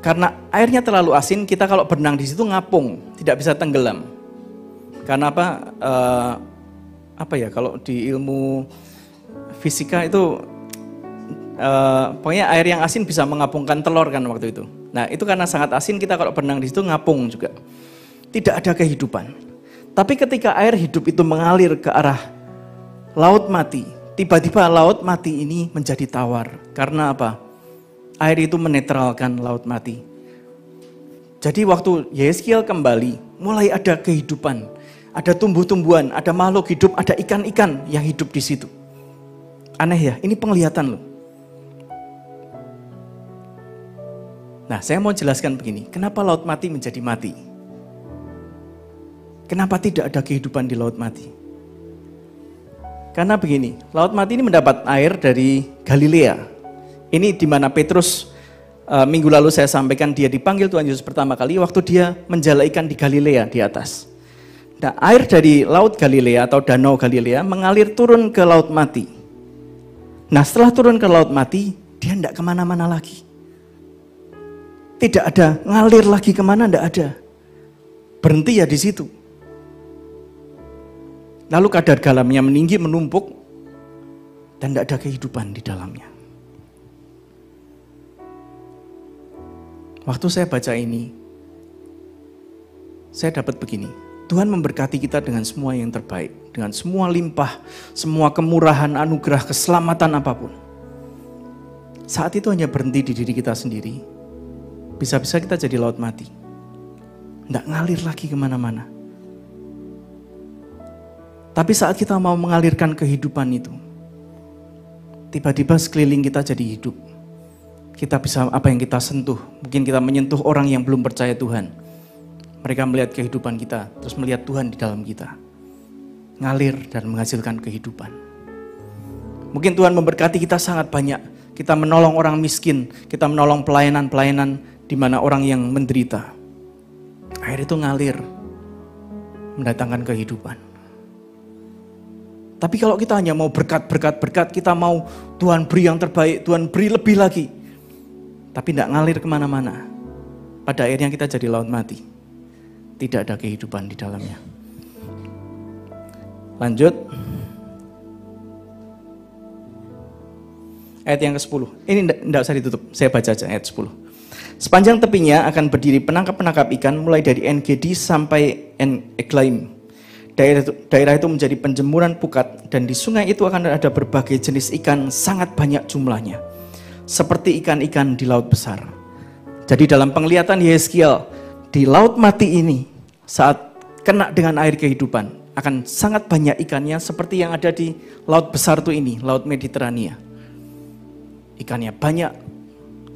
karena airnya terlalu asin, kita kalau berenang di situ ngapung, tidak bisa tenggelam. Karena apa ya, kalau di ilmu fisika itu pokoknya air yang asin bisa mengapungkan telur kan waktu itu. Nah itu karena sangat asin, kita kalau berenang di situ ngapung juga. Tidak ada kehidupan. Tapi ketika air hidup itu mengalir ke arah Laut Mati, tiba-tiba Laut Mati ini menjadi tawar. Karena apa? Air itu menetralkan Laut Mati. Jadi waktu Yeskiel kembali, mulai ada kehidupan. Ada tumbuh-tumbuhan, ada makhluk hidup, ada ikan-ikan yang hidup di situ. Aneh ya, ini penglihatan loh. Nah, saya mau jelaskan begini, kenapa Laut Mati menjadi mati? Kenapa tidak ada kehidupan di Laut Mati? Karena begini, Laut Mati ini mendapat air dari Galilea. Ini di mana Petrus, minggu lalu saya sampaikan dia dipanggil Tuhan Yesus pertama kali waktu dia menjala ikan di Galilea di atas. Nah, air dari Laut Galilea atau Danau Galilea mengalir turun ke Laut Mati. Nah, setelah turun ke Laut Mati, dia tidak kemana-mana lagi. Tidak ada, ngalir lagi kemana, tidak ada. Berhenti ya di situ. Lalu kadar garamnya meninggi, menumpuk, dan tidak ada kehidupan di dalamnya. Waktu saya baca ini, saya dapat begini. Tuhan memberkati kita dengan semua yang terbaik, dengan semua limpah, semua kemurahan, anugerah, keselamatan apapun. Saat itu hanya berhenti di diri kita sendiri. Bisa-bisa kita jadi Laut Mati. Tidak ngalir lagi kemana-mana. Tapi saat kita mau mengalirkan kehidupan itu, tiba-tiba sekeliling kita jadi hidup. Kita bisa apa yang kita sentuh, mungkin kita menyentuh orang yang belum percaya Tuhan. Mereka melihat kehidupan kita, terus melihat Tuhan di dalam kita. Ngalir dan menghasilkan kehidupan. Mungkin Tuhan memberkati kita sangat banyak. Kita menolong orang miskin, kita menolong pelayanan-pelayanan di mana orang yang menderita. Air itu ngalir, mendatangkan kehidupan. Tapi kalau kita hanya mau berkat, kita mau Tuhan beri yang terbaik, Tuhan beri lebih lagi. Tapi tidak ngalir kemana-mana. Pada akhirnya kita jadi Laut Mati. Tidak ada kehidupan di dalamnya. Lanjut. Ayat yang ke-10. Ini tidak usah ditutup, saya baca aja ayat 10. Sepanjang tepinya akan berdiri penangkap-penangkap ikan mulai dari En-Gedi sampai En-Eglaim. Daerah itu menjadi penjemuran pukat dan di sungai itu akan ada berbagai jenis ikan sangat banyak jumlahnya. Seperti ikan-ikan di laut besar. Jadi dalam penglihatan Yeskiel, di Laut Mati ini saat kena dengan air kehidupan akan sangat banyak ikannya seperti yang ada di laut besar itu ini, Laut Mediterania. Ikannya banyak,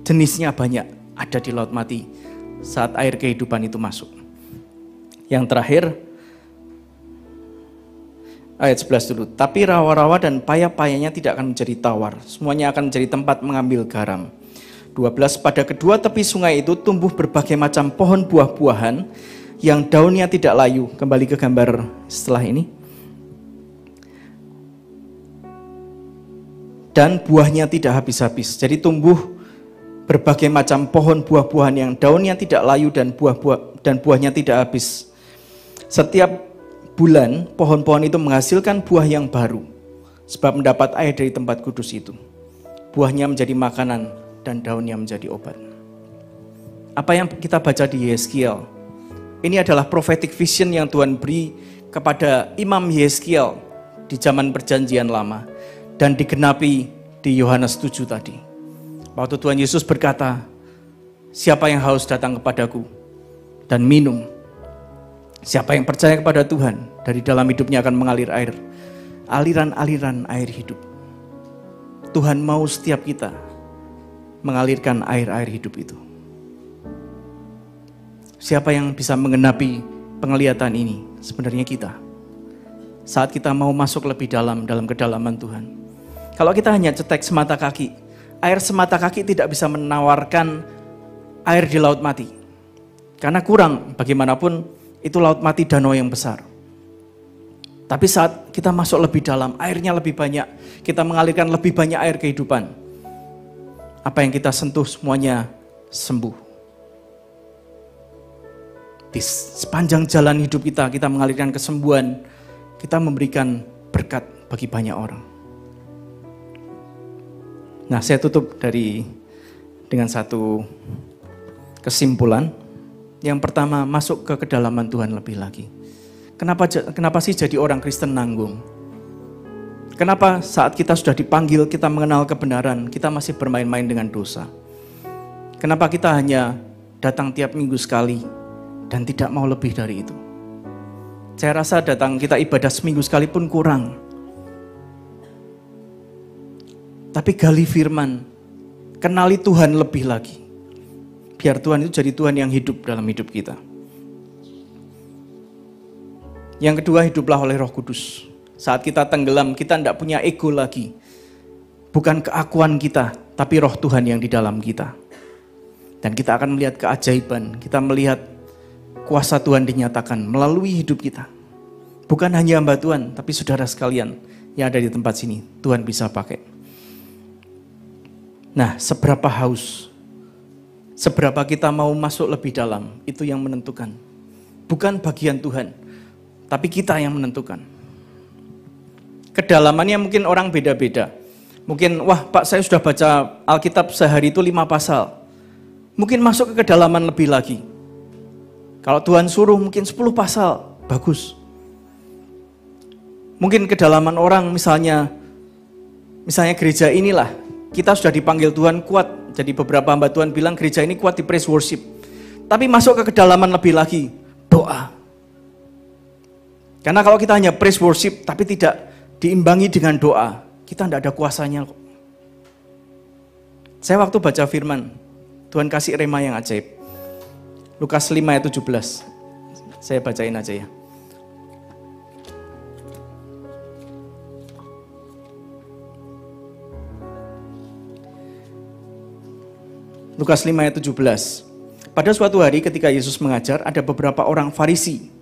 jenisnya banyak ada di Laut Mati saat air kehidupan itu masuk. Yang terakhir ayat 11 dulu. Tapi rawa-rawa dan paya-payanya tidak akan menjadi tawar, semuanya akan menjadi tempat mengambil garam. 12. Pada kedua tepi sungai itu tumbuh berbagai macam pohon buah-buahan yang daunnya tidak layu. Kembali ke gambar setelah ini. Dan buahnya tidak habis-habis. Jadi tumbuh berbagai macam pohon buah-buahan yang daunnya tidak layu dan buahnya tidak habis. Setiap bulan pohon-pohon itu menghasilkan buah yang baru sebab mendapat air dari tempat kudus itu. Buahnya menjadi makanan dan daunnya menjadi obat. Apa yang kita baca di Yeskiel, ini adalah prophetic vision yang Tuhan beri kepada Imam Yeskiel di zaman perjanjian lama dan digenapi di Yohanes 7 tadi. Waktu Tuhan Yesus berkata, siapa yang haus datang kepadaku dan minum. Siapa yang percaya kepada Tuhan, dari dalam hidupnya akan mengalir air. Aliran-aliran air hidup. Tuhan mau setiap kita mengalirkan air-air hidup itu. Siapa yang bisa mengenapi penglihatan ini? Sebenarnya kita. Saat kita mau masuk lebih dalam kedalaman Tuhan. Kalau kita hanya cetek semata kaki, air semata kaki tidak bisa menawarkan air di laut mati. Karena kurang, bagaimanapun itu laut mati danau yang besar. Tapi saat kita masuk lebih dalam, airnya lebih banyak, kita mengalirkan lebih banyak air kehidupan. Apa yang kita sentuh semuanya sembuh. Di sepanjang jalan hidup kita mengalirkan kesembuhan, kita memberikan berkat bagi banyak orang. Nah, saya tutup dengan satu kesimpulan. Yang pertama, masuk ke kedalaman Tuhan lebih lagi. Kenapa sih jadi orang Kristen nanggung? Kenapa saat kita sudah dipanggil, kita mengenal kebenaran, kita masih bermain-main dengan dosa? Kenapa kita hanya datang tiap minggu sekali dan tidak mau lebih dari itu? Saya rasa datang kita ibadah seminggu sekali pun kurang. Tapi gali firman, kenali Tuhan lebih lagi. Biar Tuhan itu jadi Tuhan yang hidup dalam hidup kita. Yang kedua, hiduplah oleh Roh Kudus. Saat kita tenggelam, kita tidak punya ego lagi. Bukan keakuan kita, tapi Roh Tuhan yang di dalam kita. Dan kita akan melihat keajaiban, kita melihat kuasa Tuhan dinyatakan melalui hidup kita. Bukan hanya hamba Tuhan, tapi saudara sekalian yang ada di tempat sini, Tuhan bisa pakai. Nah, seberapa haus, seberapa kita mau masuk lebih dalam, itu yang menentukan. Bukan bagian Tuhan, tapi kita yang menentukan. Kedalamannya mungkin orang beda-beda. Mungkin, wah Pak, saya sudah baca Alkitab sehari itu 5 pasal. Mungkin masuk ke kedalaman lebih lagi. Kalau Tuhan suruh mungkin 10 pasal, bagus. Mungkin kedalaman orang misalnya gereja inilah, kita sudah dipanggil Tuhan kuat. Jadi beberapa hamba Tuhan bilang gereja ini kuat di praise worship. Tapi masuk ke kedalaman lebih lagi, doa. Karena kalau kita hanya praise worship tapi tidak diimbangi dengan doa, kita tidak ada kuasanya. Saya waktu baca firman, Tuhan kasih rema yang ajaib. Lukas 5 ayat 17. Saya bacain aja ya. Lukas 5 ayat 17. Pada suatu hari ketika Yesus mengajar, ada beberapa orang Farisi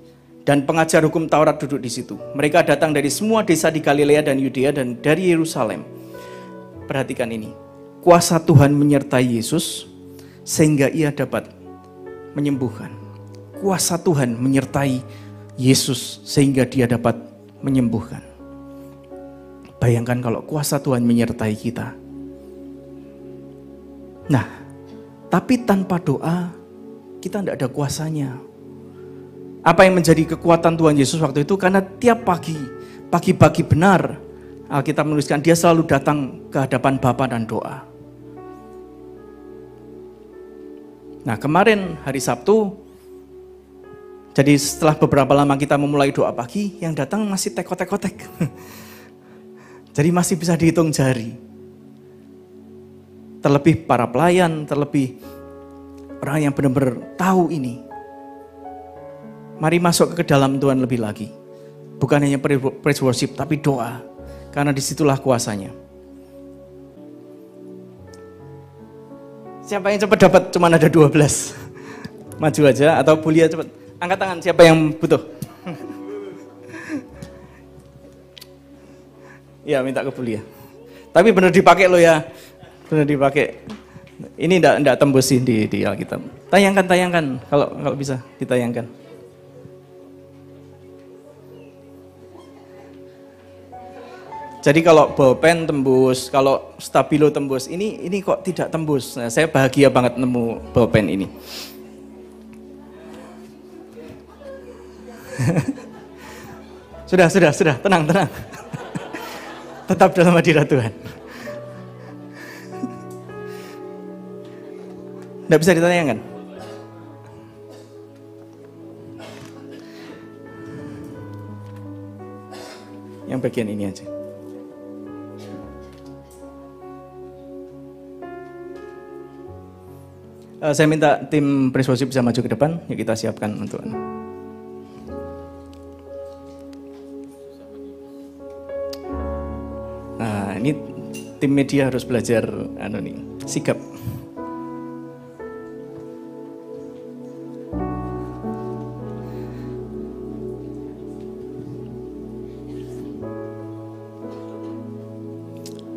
dan pengajar hukum Taurat duduk di situ. Mereka datang dari semua desa di Galilea dan Yudea dan dari Yerusalem. Perhatikan ini. Kuasa Tuhan menyertai Yesus sehingga ia dapat menyembuhkan. Kuasa Tuhan menyertai Yesus sehingga dia dapat menyembuhkan. Bayangkan kalau kuasa Tuhan menyertai kita. Nah, tapi tanpa doa kita tidak ada kuasanya. Apa yang menjadi kekuatan Tuhan Yesus waktu itu? Karena tiap pagi benar, Alkitab menuliskan dia selalu datang ke hadapan Bapa dan doa. Nah, kemarin hari Sabtu, jadi setelah beberapa lama kita memulai doa pagi, yang datang masih tekotek-kotek. Jadi masih bisa dihitung jari. Terlebih para pelayan, terlebih orang yang benar-benar tahu ini. Mari masuk ke dalam Tuhan lebih lagi. Bukan hanya praise worship, tapi doa. Karena disitulah kuasanya. Siapa yang cepat dapat? Cuman ada 12. Maju aja, atau Bulia cepat. Angkat tangan, siapa yang butuh? Ya, minta ke Bulia. Tapi benar dipakai lo ya. Benar dipakai. Ini enggak tembus sih di Alkitab. Tayangkan. Kalau bisa ditayangkan. Jadi kalau bolpen tembus, kalau stabilo tembus, ini kok tidak tembus. Nah, saya bahagia banget nemu bolpen ini. Sudah, tenang. Tetap dalam hadirat Tuhan. Nggak bisa ditanyakan? Yang bagian ini aja. Saya minta tim praise worship bisa maju ke depan, yuk kita siapkan untuk Nah, ini tim media harus belajar sikap.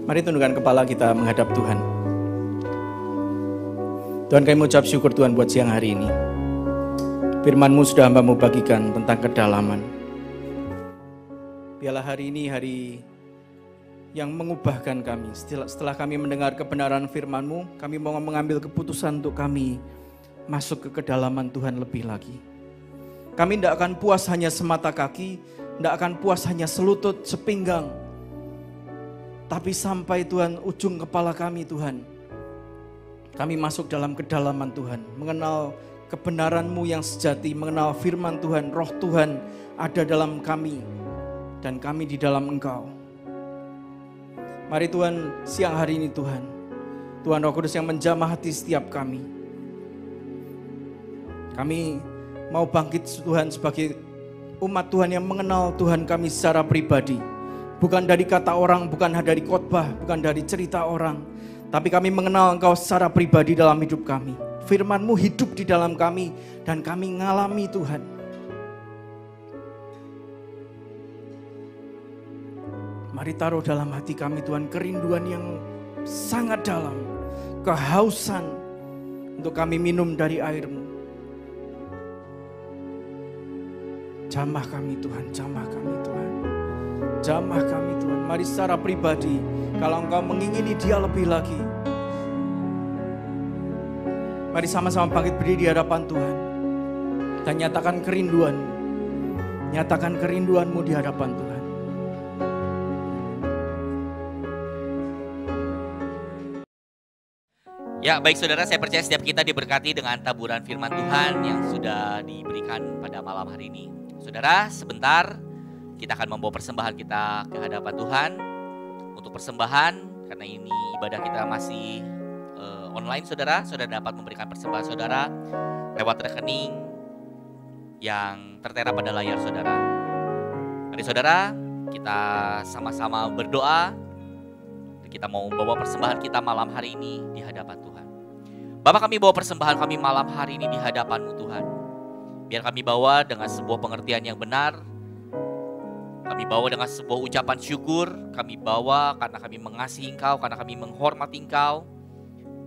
Mari tundukkan kepala kita menghadap Tuhan. Tuhan, kami mengucap syukur Tuhan buat siang hari ini. Firman-Mu sudah hamba-Mu bagikan tentang kedalaman. Biarlah hari ini hari yang mengubahkan kami. Setelah kami mendengar kebenaran firman-Mu, kami mau mengambil keputusan untuk kami masuk ke kedalaman Tuhan lebih lagi. Kami tidak akan puas hanya semata kaki, tidak akan puas hanya selutut, sepinggang. Tapi sampai Tuhan ujung kepala kami Tuhan. Kami masuk dalam kedalaman Tuhan, mengenal kebenaran-Mu yang sejati, mengenal firman Tuhan, roh Tuhan ada dalam kami, dan kami di dalam Engkau. Mari Tuhan, siang hari ini Tuhan, Tuhan Roh Kudus yang menjamah hati setiap kami. Kami mau bangkit Tuhan sebagai umat Tuhan yang mengenal Tuhan kami secara pribadi. Bukan dari kata orang, bukan dari khotbah, bukan dari cerita orang. Tapi kami mengenal Engkau secara pribadi dalam hidup kami. Firman-Mu hidup di dalam kami dan kami ngalami Tuhan. Mari taruh dalam hati kami Tuhan kerinduan yang sangat dalam. Kehausan untuk kami minum dari air-Mu. Jamah kami Tuhan, jamah kami Tuhan. Jamah kami Tuhan. Mari secara pribadi, kalau Engkau mengingini Dia lebih lagi, mari sama-sama bangkit berdiri di hadapan Tuhan dan nyatakan kerinduan-Mu. Nyatakan kerinduan-Mu di hadapan Tuhan. Ya, baik saudara, saya percaya setiap kita diberkati dengan taburan firman Tuhan yang sudah diberikan pada malam hari ini. Saudara, sebentar kita akan membawa persembahan kita ke hadapan Tuhan. Untuk persembahan, karena ini ibadah kita masih online saudara dapat memberikan persembahan saudara lewat rekening yang tertera pada layar saudara. Mari saudara, kita sama-sama berdoa. Kita mau membawa persembahan kita malam hari ini di hadapan Tuhan. Bapa, kami bawa persembahan kami malam hari ini di hadapan-Mu Tuhan. Biar kami bawa dengan sebuah pengertian yang benar. Kami bawa dengan sebuah ucapan syukur. Kami bawa karena kami mengasihi Engkau, karena kami menghormati Engkau.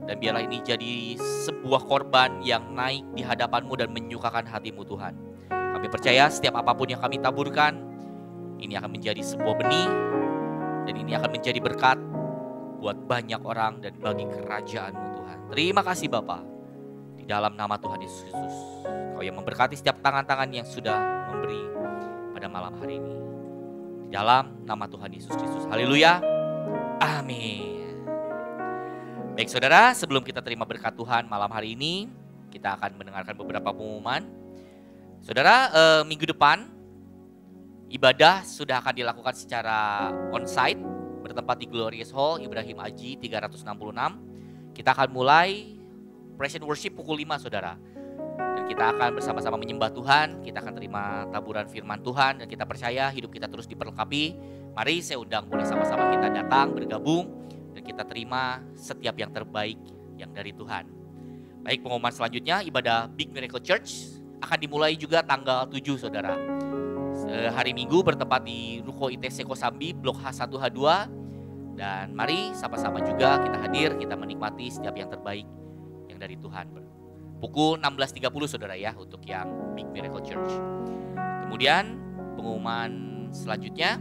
Dan biarlah ini jadi sebuah korban yang naik di hadapan-Mu dan menyukakan hati-Mu Tuhan. Kami percaya setiap apapun yang kami taburkan, ini akan menjadi sebuah benih. Dan ini akan menjadi berkat buat banyak orang dan bagi kerajaan-Mu Tuhan. Terima kasih Bapa. Di dalam nama Tuhan Yesus Kristus, Kau yang memberkati setiap tangan-tangan yang sudah memberi pada malam hari ini. Di dalam nama Tuhan Yesus Kristus. Haleluya. Amin. Baik saudara, sebelum kita terima berkat Tuhan malam hari ini, kita akan mendengarkan beberapa pengumuman. Saudara, minggu depan ibadah sudah akan dilakukan secara onsite bertempat di Glorious Hall Ibrahim Aji 366. Kita akan mulai praise and worship pukul 5 saudara. Dan kita akan bersama-sama menyembah Tuhan, kita akan terima taburan firman Tuhan, dan kita percaya hidup kita terus diperlengkapi. Mari saya undang boleh sama-sama kita datang, bergabung, dan kita terima setiap yang terbaik yang dari Tuhan. Baik, pengumuman selanjutnya ibadah Big Miracle Church akan dimulai juga tanggal 7 saudara. Hari Minggu bertempat di Ruko ITC Kosambi Blok H1H2. Dan mari sama-sama juga kita hadir, kita menikmati setiap yang terbaik yang dari Tuhan. Pukul 16.30 saudara ya untuk yang Big Miracle Church. Kemudian pengumuman selanjutnya,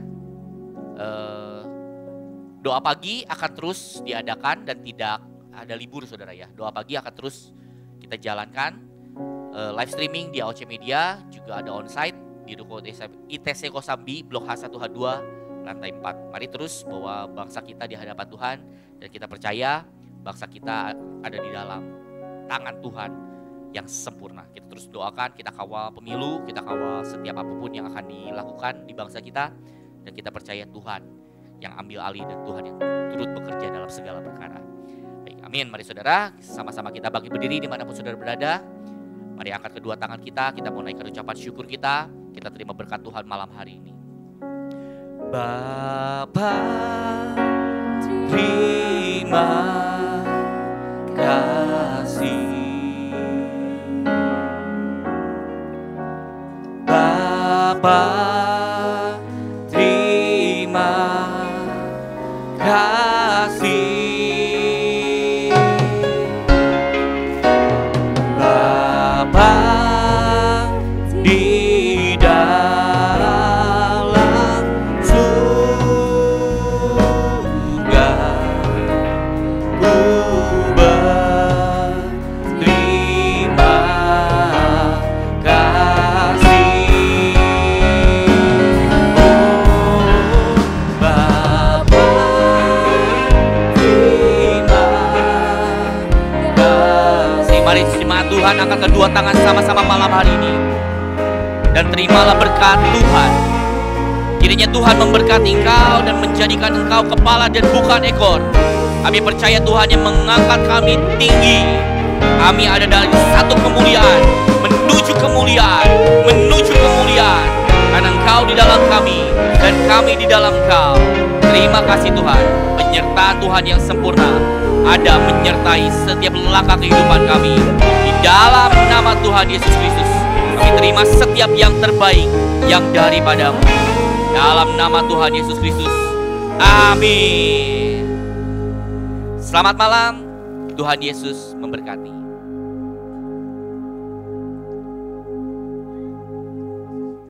doa pagi akan terus diadakan dan tidak ada libur saudara ya. Doa pagi akan terus kita jalankan. Live streaming di AOC Media, juga ada onsite di Ruko ITC Kosambi Blok H1H2 lantai 4. Mari terus bawa bangsa kita di hadapan Tuhan, dan kita percaya bangsa kita ada di dalam tangan Tuhan yang sempurna. Kita terus doakan, kita kawal pemilu, kita kawal setiap apapun yang akan dilakukan di bangsa kita, dan kita percaya Tuhan yang ambil alih dan Tuhan yang turut bekerja dalam segala perkara. Baik, amin. Mari saudara, sama-sama kita bangkit berdiri dimanapun saudara berada. Mari angkat kedua tangan kita mau naikkan ucapan syukur kita terima berkat Tuhan malam hari ini. Bapa, terima kasih. Bapa, terima kasih. Bapa di dalam surga, ku berterima kasih. Oh Bapa, terima kasih. Mari jemaat Tuhan angkat kedua tangan sama-sama malam hari ini, dan terimalah berkat Tuhan. Kiranya Tuhan memberkati engkau dan menjadikan engkau kepala dan bukan ekor. Kami percaya Tuhan yang mengangkat kami tinggi. Kami ada dari satu kemuliaan menuju kemuliaan, menuju kemuliaan. Karena engkau di dalam kami dan kami di dalam engkau. Terima kasih Tuhan, penyertaan Tuhan yang sempurna ada menyertai setiap langkah kehidupan kami. Di dalam nama Tuhan Yesus Kristus, kami terima setiap yang terbaik yang daripadamu. Dalam nama Tuhan Yesus Kristus, amin. Selamat malam, Tuhan Yesus memberkati.